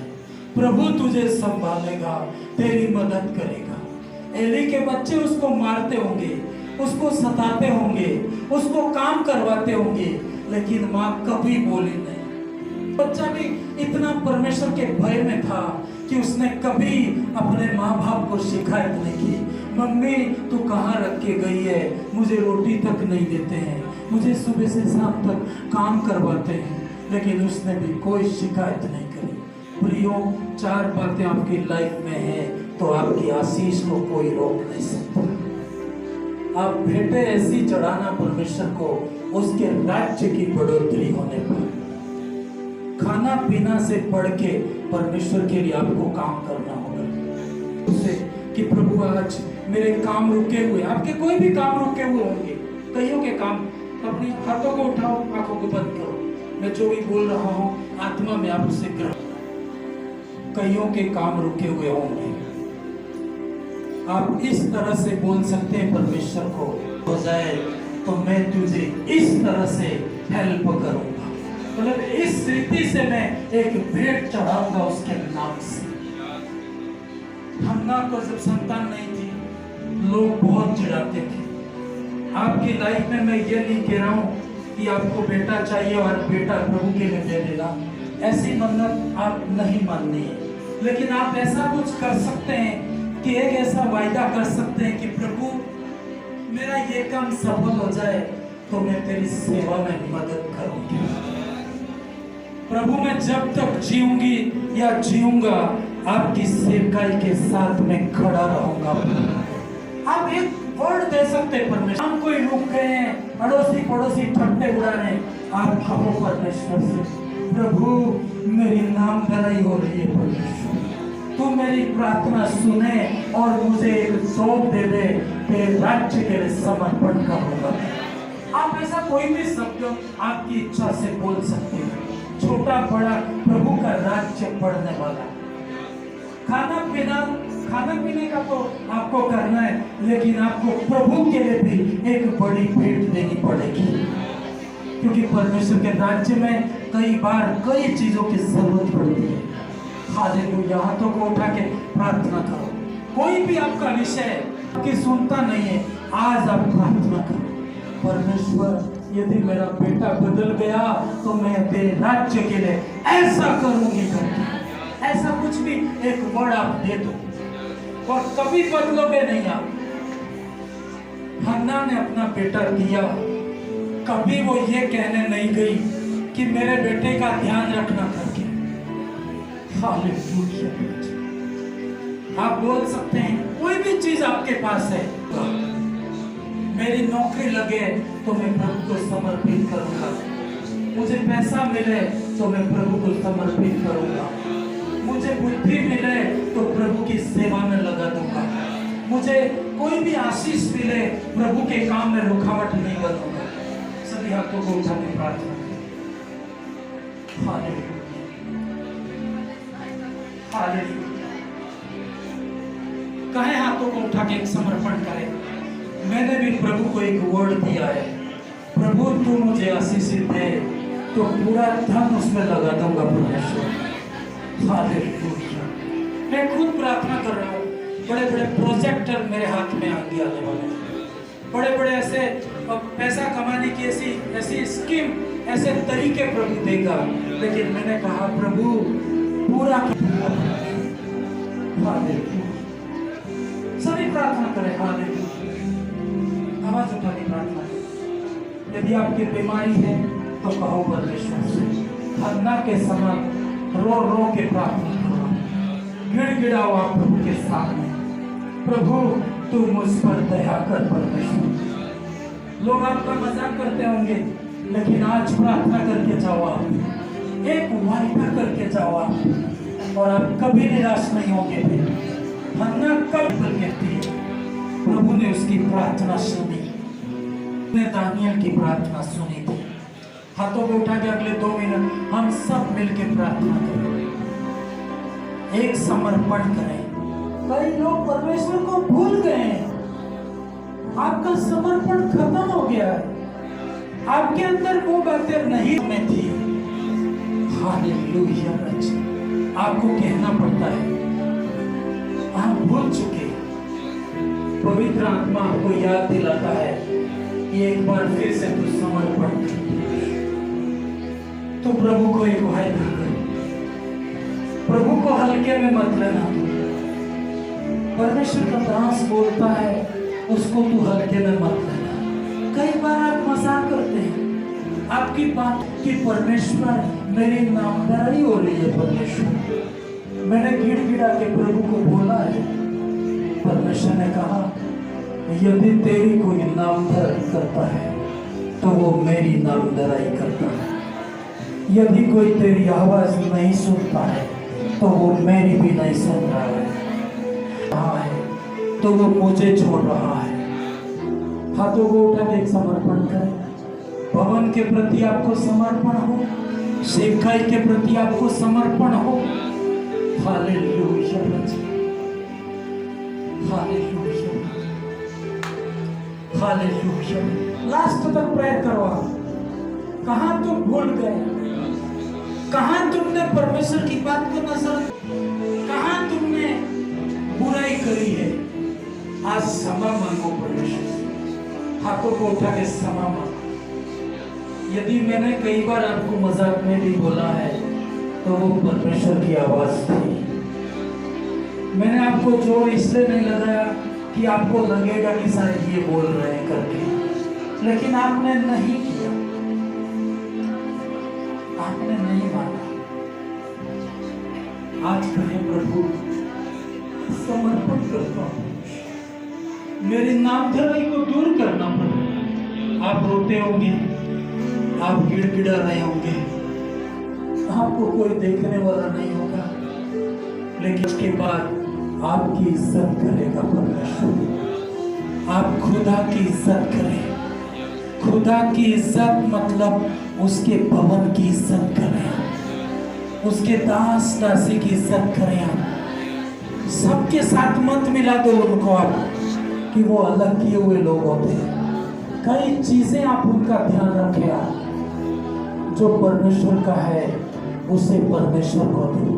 प्रभु तुझे संभालेगा, तेरी मदद करेगा। एली के बच्चे उसको मारते होंगे, उसको सताते होंगे, उसको काम करवाते होंगे, लेकिन माँ कभी बोली नहीं। बच्चा भी इतना परमेश्वर के भय में था कि उसने कभी अपने माँ बाप को शिकायत नहीं की, मम्मी तू कहाँ रख के गई है, मुझे रोटी तक नहीं देते हैं, मुझे सुबह से शाम तक काम करवाते हैं, लेकिन उसने भी कोई शिकायत नहीं करी। प्रियो, 4 बातें आपकी लाइफ में है तो आपकी आशीष को कोई रोक नहीं सकता। आप भेंटें ऐसी चढ़ाना परमेश्वर को, उसके राज्य की बढ़ोतरी होने पर। खाना पीना से बढ़ के परमेश्वर के लिए आपको काम करना होगा उसे कि प्रभु आज मेरे काम रुके हुए, आपके कोई भी काम रुके हुए होंगे, कईयों के काम, अपने हाथों को उठाओ, आंखों को बंद करो, मैं जो भी बोल रहा हूँ आत्मा में आप उसे ग्रहण। कईयों के काम रुके हुए होंगे, आप इस तरह से बोल सकते हैं परमेश्वर को, हो जाए तो मैं तुझे इस तरह से हेल्प करूंगा, मतलब इस रीति से मैं एक भेंट चढ़ाऊंगा उसके नाम से। हन्ना को जब संतान नहीं थी, लोग बहुत चिढ़ाते थे। आपकी लाइफ में मैं ये नहीं कह रहा हूँ कि आपको बेटा चाहिए और बेटा प्रभु के लिए दे देना, ऐसी मन्नत आप नहीं माननी है, लेकिन आप ऐसा कुछ कर सकते हैं कि एक ऐसा वायदा कर सकते हैं कि प्रभु मेरा ये काम सफल हो जाए तो मैं तेरी सेवा में मदद करूंगी। प्रभु मैं जब तक जीऊंगी या जीऊंगा आपकी सेवकाई के साथ में खड़ा रहूंगा। आप एक वर्ड दे सकते हैं परमेश्वर। हम कोई रुक गए हैं, अड़ोसी पड़ोसी ठट्टे उड़ा रहे, आप कहो परमेश्वर से, प्रभु मेरी नाम धराई हो रही है, परमेश्वर तू मेरी प्रार्थना सुने और मुझे एक सौंप दे दे, तेरे राज्य के लिए समर्पण करूंगा। आप ऐसा कोई भी शब्द आपकी इच्छा से बोल सकते हैं, छोटा बड़ा प्रभु का राज्य बढ़ने वाला। खाना पीने का तो आपको करना है, लेकिन आपको प्रभु के लिए भी एक बड़ी भेंट देनी पड़ेगी, क्योंकि परमेश्वर के राज्य में कई बार कई चीजों की जरूरत पड़ती है। हालेलुया, हाथों को उठा के प्रार्थना करो। कोई भी आपका विषय आपकी सुनता नहीं है, आज आप प्रार्थना करो, परमेश्वर यदि मेरा बेटा बदल गया तो मैं तेरे राज्य के लिए ऐसा करूंगी करके, ऐसा कुछ भी एक वर्ड आप दे दो और कभी बदलोगे नहीं आप। हन्ना ने अपना बेटा दिया, कभी वो ये कहने नहीं गई कि मेरे बेटे का ध्यान रखना करके। हालेलुया। आप बोल सकते हैं कोई भी चीज आपके पास है, मेरी नौकरी लगे तो मैं प्रभु को समर्पित करूंगा, मुझे पैसा मिले तो मैं प्रभु को समर्पित करूंगा, मुझे बुद्धि मिले तो प्रभु की सेवा में लगा दूंगा, मुझे कोई भी आशीष मिले प्रभु के काम में रुकावट नहीं बनूंगा। सभी हाथों को उठा के प्रार्थना करें। Hallelujah, hallelujah. कहे हाथों को उठा के एक समर्पण करें। मैंने भी प्रभु को एक वर्ड दिया है, प्रभु तू मुझे आशीषित दे तो पूरा धन उसमें लगा दूंगा परमेश्वर। हालेलुया। मैं खुद प्रार्थना कर रहा हूँ, बड़े बड़े प्रोजेक्टर मेरे हाथ में आगे आने वाले हैं, बड़े बड़े ऐसे पैसा कमाने की ऐसी स्कीम, ऐसे तरीके प्रभु देगा, लेकिन मैंने कहा प्रभु पूरा। हालेलुया। सभी प्रार्थना करें। हालेलुया। आवाज उठा के प्रार्थना करें। यदि आपकी बीमारी है तो कहो परमेश्वर से, हन्ना के समान रो रो के प्रार्थना करो, गिड़गिड़ाओ आप प्रभु के सामने, प्रभु तू मुझ पर दया कर परमेश्वर। लोग आपका मजाक करते होंगे, लेकिन आज प्रार्थना करके जाओ, आप एक वायदा करके जाओ आप, और आप कभी निराश नहीं होंगे। हन्ना कब कहती है, प्रभु ने उसकी प्रार्थना सुनी, ने दानियल की प्रार्थना सुनी थी। हाथों को उठा के अगले 2 मिनट हम सब मिलकर प्रार्थना करें, एक समर्पण करें। कई लोग परमेश्वर को भूल गए हैं, आपका समर्पण खत्म हो गया है, आपके अंदर वो बातें नहीं में थी। हालेलुया। आपको कहना पड़ता है। आप भूल चुके, पवित्र आत्मा आपको याद दिलाता है कि एक बार फिर से तू समर्पण कर। तो प्रभु को एक वायदा कर, प्रभु को हल्के में मत लेना। परमेश्वर का दास बोलता है, उसको तू हल्के में मत लेना। कई बार आप मजाक करते हैं आपकी बात कि परमेश्वर मेरी नामधराई हो रही है। परमेश्वर, मैंने गिड़गिड़ा के प्रभु को बोला है। परमेश्वर ने कहा, यदि तेरी कोई नामधराई करता है तो वो मेरी नामधराई करता है। यदि कोई तेरी आवाज नहीं सुनता है तो वो मेरी भी नहीं सुन रहा है, तो वो मुझे छोड़ रहा है। हाथों को उठा के एक समर्पण करें। भवन के प्रति आपको समर्पण हो, सेवकाई के प्रति आपको समर्पण हो। Hallelujah, hallelujah, hallelujah. लास्ट तक प्रेयर करो। कहां तुम भूल गए, कहां तुमने परमेश्वर की बात को नजर, कहां तुमने बुराई करी है। आज क्षमा मांगो परमेश्वर से। हाथों को उठा के क्षमा मांगो। यदि मैंने कई बार आपको मजाक में भी बोला है तो वो परमेश्वर की आवाज थी। मैंने आपको जोर इसलिए नहीं लगाया कि आपको लगेगा कि शायद ये बोल रहे हैं करके, लेकिन आपने नहीं किया, आपने नहीं माना। आज कहें, प्रभु समर्पण करता हूं, मेरी नामधराई को दूर करना। प्रभु, आप रोते होंगे, आप गिड़गिड़ा रहे होंगे, आपको कोई देखने वाला नहीं होगा, लेकिन उसके बाद आपकी इज्जत करेगा परमेश्वर। आप खुदा की इज्जत करें। खुदा की इज्जत मतलब उसके भवन की इज्जत करें, उसके दास दासी की इज्जत करें। आप सबके साथ मत मिला दो उनको आप कि वो अलग किए हुए लोग होते हैं। कई चीजें आप उनका ध्यान रखें। आप जो परमेश्वर का है उसे परमेश्वर को दो,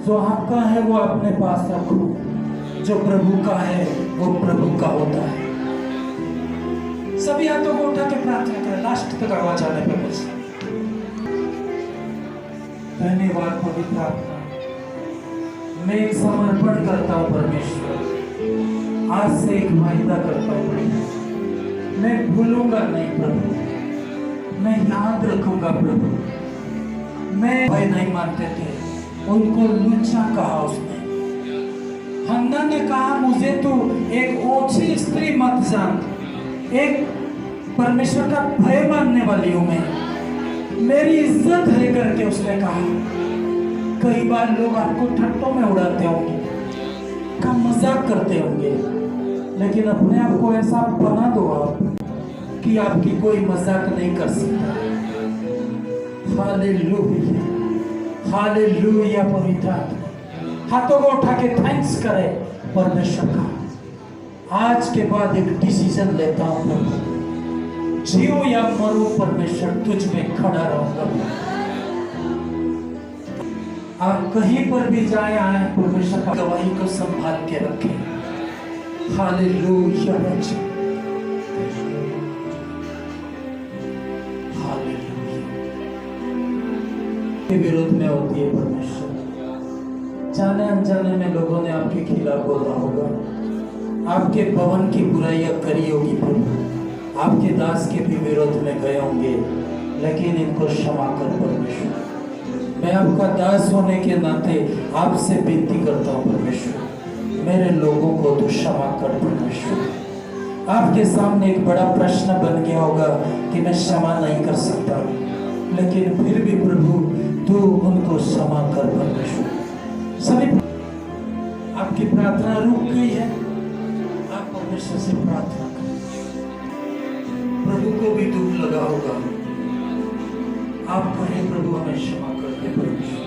जो आपका है वो अपने पास रखो, जो प्रभु का है वो प्रभु का होता है। सभी हाथों को उठा के प्रार्थना करें। लास्ट तक आवाज आने पे बस। धन्यवाद पवित्र आत्मा, मैं एक समर्पण करता हूँ परमेश्वर। आज से एक वायदा करता हूँ, मैं भूलूंगा नहीं प्रभु, मैं याद रखूंगा प्रभु। मैं भाई नहीं मानते थे, उनको लुच्चा कहा उसने। हन्ना ने कहा, मुझे तो एक ओछी स्त्री मत जान, एक परमेश्वर का भय मानने वाली हूं मैं, मेरी इज्जत है करके उसने कहा। कई बार लोग आपको ठट्टों में उड़ाते होंगे, का मजाक करते होंगे, लेकिन अपने आप को ऐसा बना दो आप कि आपकी कोई मजाक नहीं कर सकता। Hallelujah, hallelujah. पवित्र हाथों को उठा के थैंक्स करें परमेश्वर का। आज के बाद एक डिसीजन लेता हूं प्रभु, जियो या मरो परमेश्वर तुझ में खड़ा रहूंगा। आप कहीं पर भी जाए आए परमेश्वर का गवाही को संभाल के रखें। हालेलुया, के विरोध में होती है परमेश्वर। जाने अनजाने में लोगों ने आपके खिलाफ बोला होगा, आपके भवन की बुराइयां करी होगी प्रभु, आपके दास के भी विरोध में गए होंगे, लेकिन इनको क्षमा कर परमेश्वर। मैं आपका दास होने के नाते आपसे विनती करता हूँ परमेश्वर, मेरे लोगों को तो क्षमा कर परमेश्वर। आपके सामने एक बड़ा प्रश्न बन गया होगा कि मैं क्षमा नहीं कर सकता, लेकिन फिर भी प्रभु तू उनको क्षमा कर परमेश्वर। सभी आपकी प्रार्थना रुक गई है, आप परमेश्वर से प्रार्थना करें। प्रभु को भी दुख लगा होगा, आप कहें प्रभु हमें क्षमा कर दे परमेश्वर।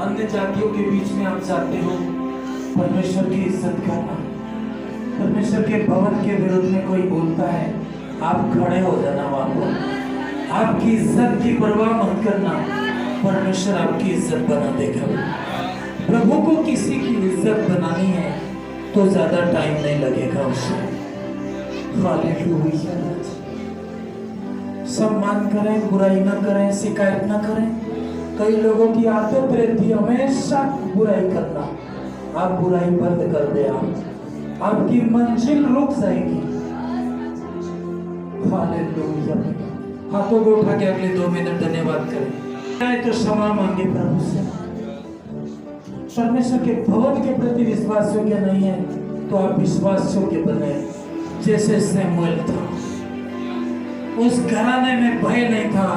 अन्य जातियों के बीच में आप जाते हो परमेश्वर की इज्जत करना, परमेश्वर के भवन के विरोध में कोई बोलता है आप खड़े हो जाना, वहां पर आपकी इज्जत की परवाह मत करना, परमेश्वर आपकी इज्जत बना देगा। प्रभु को किसी की इज्जत बनानी है तो ज्यादा टाइम नहीं लगेगा उसे। हालेलुया। सम्मान करें, बुराई ना करें, शिकायत ना करें। कई लोगों की आदत रहती है हमेशा बुराई करना। आप बुराई बंद कर दे, आपकी मंजिल रुक जाएगी। हालेलुया। हाथों को उठा के अगले 2 मिनट धन्यवाद करें। तो क्षमा मांगे प्रभु से। परमेश्वर के भवन के प्रति विश्वास योग्य नहीं है तो आप विश्वास योग्य बने जैसे सैमुएल था। उस घराने में भय नहीं था,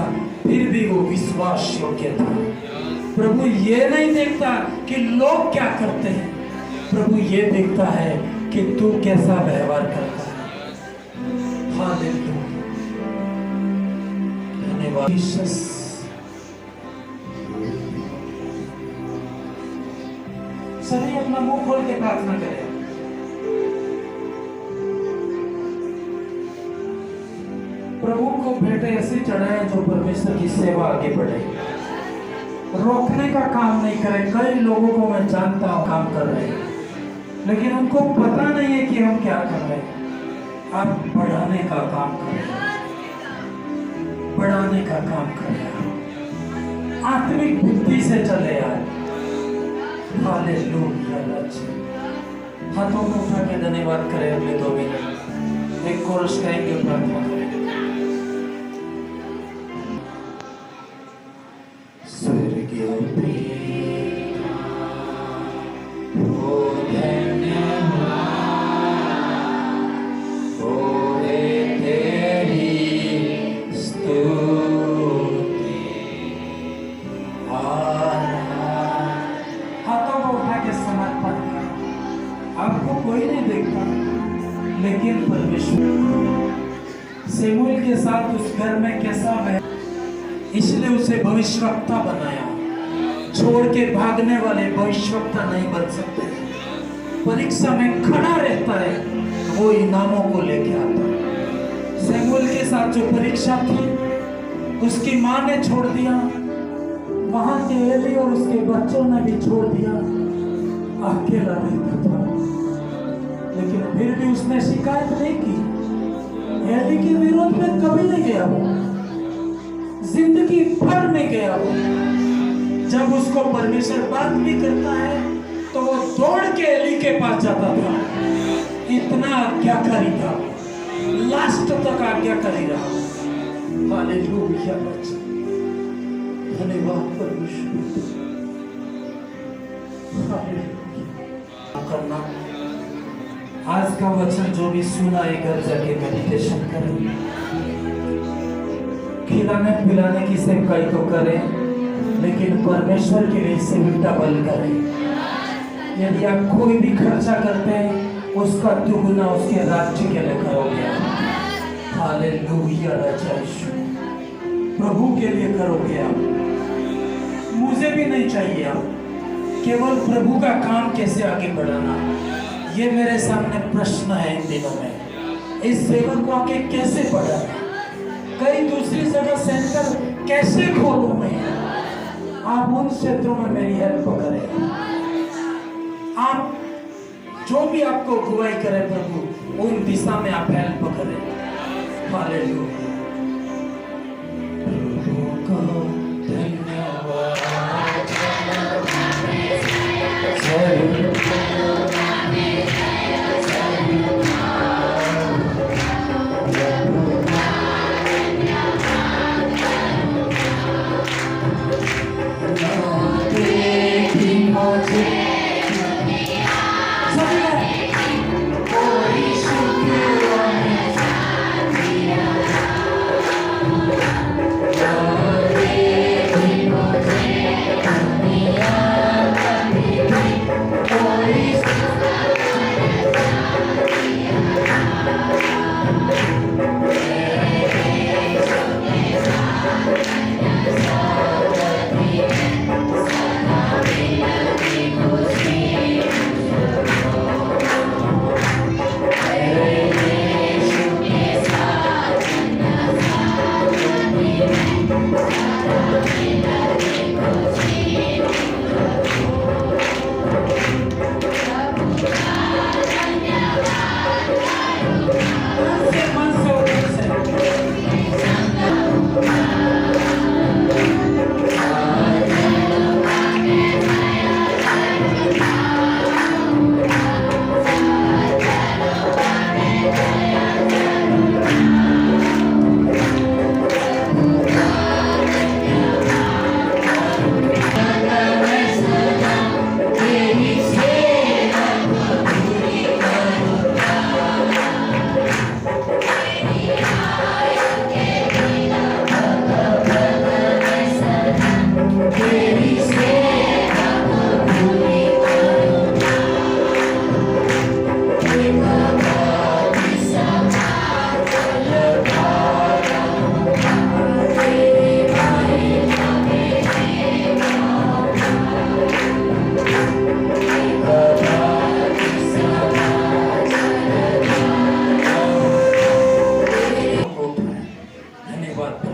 फिर भी वो विश्वास योग्य था। प्रभु ये नहीं देखता कि लोग क्या करते हैं, प्रभु ये देखता है कि तू कैसा व्यवहार करता है। हालेलुया। धन्यवाद। सभी अपना मुंह खोल के प्रार्थना करें। प्रभु को भेंट ऐसी चढ़ाए जो परमेश्वर की सेवा आगे बढ़े, रोकने का काम नहीं करे। कई लोगों को मैं जानता हूं काम कर रहे हैं, लेकिन उनको पता नहीं है कि हम क्या कर रहे हैं। आप बढ़ाने का काम कर रहे हैं, बढ़ाने का काम कर रहे हैं। आत्मिक बुद्धि से चले यार। हालेलुया। हाथों को उठा के धन्यवाद करें। अगले 2 मिनट एक कोरस गाएंगे, प्रार्थना करें। स्वर्गीय पिता, ओ धन्यवाद होए तेरी स्तुति। हाथों को उठा के समर्पण करें। आपको कोई नहीं देखता, लेकिन परमेश्वर शमूएल के साथ उस घर में कैसा है, इसलिए उसे भविष्यवक्ता बनाया। छोड़ के भागने वाले भविष्यवक्ता नहीं बन सकते। परीक्षा में खड़ा रहता है, वो इनामों को लेके आता है। शमूएल के साथ जो परीक्षा थी, उसकी माँ ने छोड़ दिया, वहां के एली और उसके बच्चों ने भी छोड़ दिया। अकेला रहता था, लेकिन फिर भी उसने शिकायत नहीं की। एली के विरोध में कभी नहीं गया वो, जिंदगी भर नहीं गया वो। जब उसको परमेश्वर बात भी करता है तो वो दौड़ के एली के पास जाता था। इतना आज्ञाकारी था, लास्ट तक आज्ञाकारी रहा। हालेलुया। धन्यवाद परमेश्वर। करना आज का वचन जो भी सुना है, घर जाके मेडिटेशन करें। खिलाने पिलाने की सेवकाई तो करें, लेकिन परमेश्वर के लिए से भी डबल करें। यदि आप कोई भी खर्चा करते हैं, उसका दुगुना उसके राज्य के लिए करोगे। हालेलुया। प्रभु के लिए करोगे आप। मुझे भी नहीं चाहिए, आप केवल प्रभु का काम कैसे आगे बढ़ाना, ये मेरे सामने प्रश्न है इन दिनों में। इस सेवा को आगे कैसे बढ़ाना, कई दूसरी जगह सेंटर कैसे खोलूं मैं, आप उन क्षेत्रों में मेरी हेल्प करें। आप जो भी आपको अगुवाई करे प्रभु, उन दिशा में आप हेल्प करें। हालेलुया।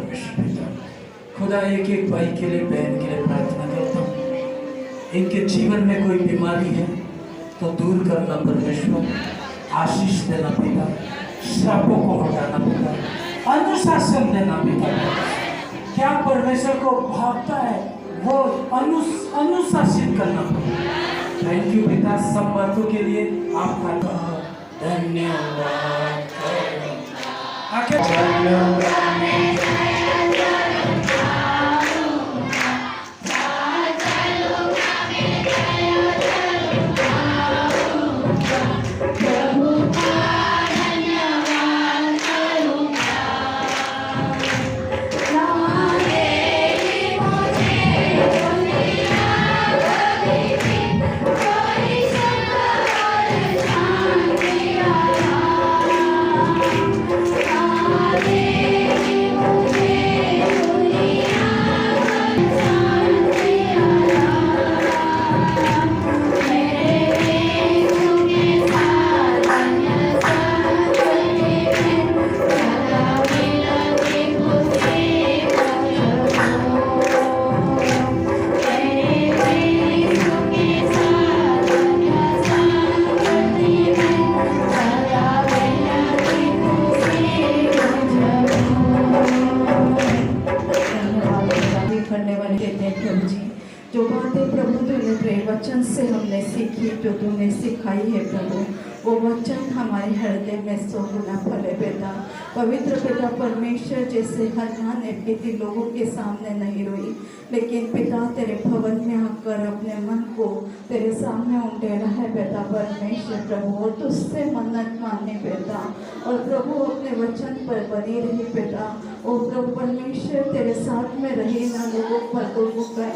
परमेश्वर पिता। खुदा एक एक भाई के लिए, बहन के लिए प्रार्थना करता हूँ। इनके जीवन में कोई बीमारी है तो दूर करना परमेश्वर, आशीष देना पिता, श्रापों को हटाना पिता, अनुशासन देना पिता। क्या परमेश्वर को भागता है वो अनुशासित करना पड़ेगा। थैंक यू पिता, सब बातों के लिए आपका धन्यवाद। जो बातें प्रभु तूने तेरे वचन से हमने सीखी, जो तूने सिखाई है प्रभु, वो वचन हमारे हृदय में 100 गुना फले पिता। पवित्र पिता परमेश्वर, जैसे हन्ना ने किसी लोगों के सामने नहीं रोई, लेकिन पिता तेरे भवन में आकर अपने मन को तेरे सामने उंडेला है पिता परमेश्वर प्रभु, और तुझसे मन्नत मांगे पिता, और प्रभु अपने वचन पर बनी रही पिता। ओ प्रभु परमेश्वर, तेरे साथ में रही, ना लोगों पर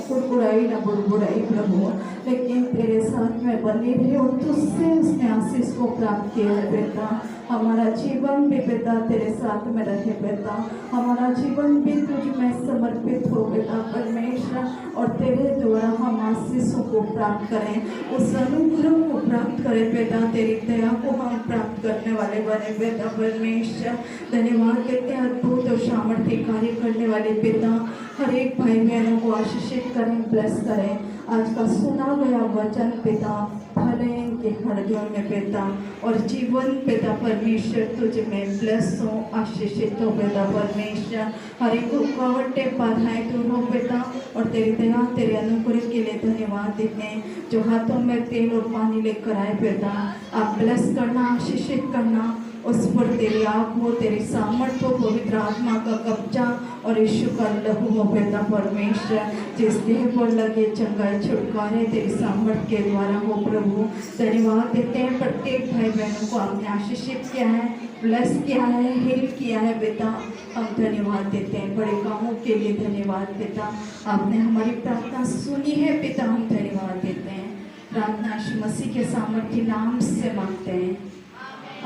कुड़कुड़ाई ना बुड़बुड़ाई प्रभु, लेकिन तेरे साथ में बनी रही और तुझसे उसने आशीष को प्राप्त किया है बेटा। हमारा जीवन भी पिता तेरे साथ में रहे बेटा, हमारा जीवन भी तुझ में समर्पित हो बेटा परमेश्वर, और तेरे द्वारा हम आशीषों को प्राप्त करें, उस अनुग्रह को प्राप्त करें बेटा, तेरी दया को हम प्राप्त करने वाले बने बेटा परमेश्वर। धन्यवाद देते हैं अद्भुत और सामर्थ्य कार्य करने वाले पिता, हर एक भाई बहनों को आशीषित करें, ब्लेस करें। आज का सुना गया वचन पिता भले इनके हृदयों में पिता, और जीवन पिता परमेश्वर तुझ में ब्लेस हो, आशीषित हो बेटा परमेश्वर। हर एक रुकावटें बाधाएं दूर हो बेटा, और तेरी दया तेरे अनुग्रह के लिए धन्यवाद देते हैं। जो हाथों में तेल और पानी लेकर आए बेटा, आप ब्लेस करना, आशीषित करना, उस पर तेरी आँख हो, तेरी सामर्थ हो, पवित्र आत्मा का कब्जा और यीशु का लहू हो बेटा परमेश्वर। जिस देह पर लगे चंगाई छुटकारे तेरी सामर्थ के द्वारा हो प्रभु। धन्यवाद देते हैं प्रत्येक भाई बहनों को आपने आशीषित किया है, ब्लेस किया है, हील किया है बेटा, हम धन्यवाद देते हैं। बड़े कामों के लिए धन्यवाद पिता, आपने हमारी प्रार्थना सुनी है पिता, हम धन्यवाद देते हैं। प्रार्थना यीशु मसीह के सामर्थ्य नाम से मांगते हैं,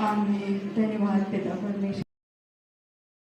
आमीन। धन्यवाद पिता परमेश्वर।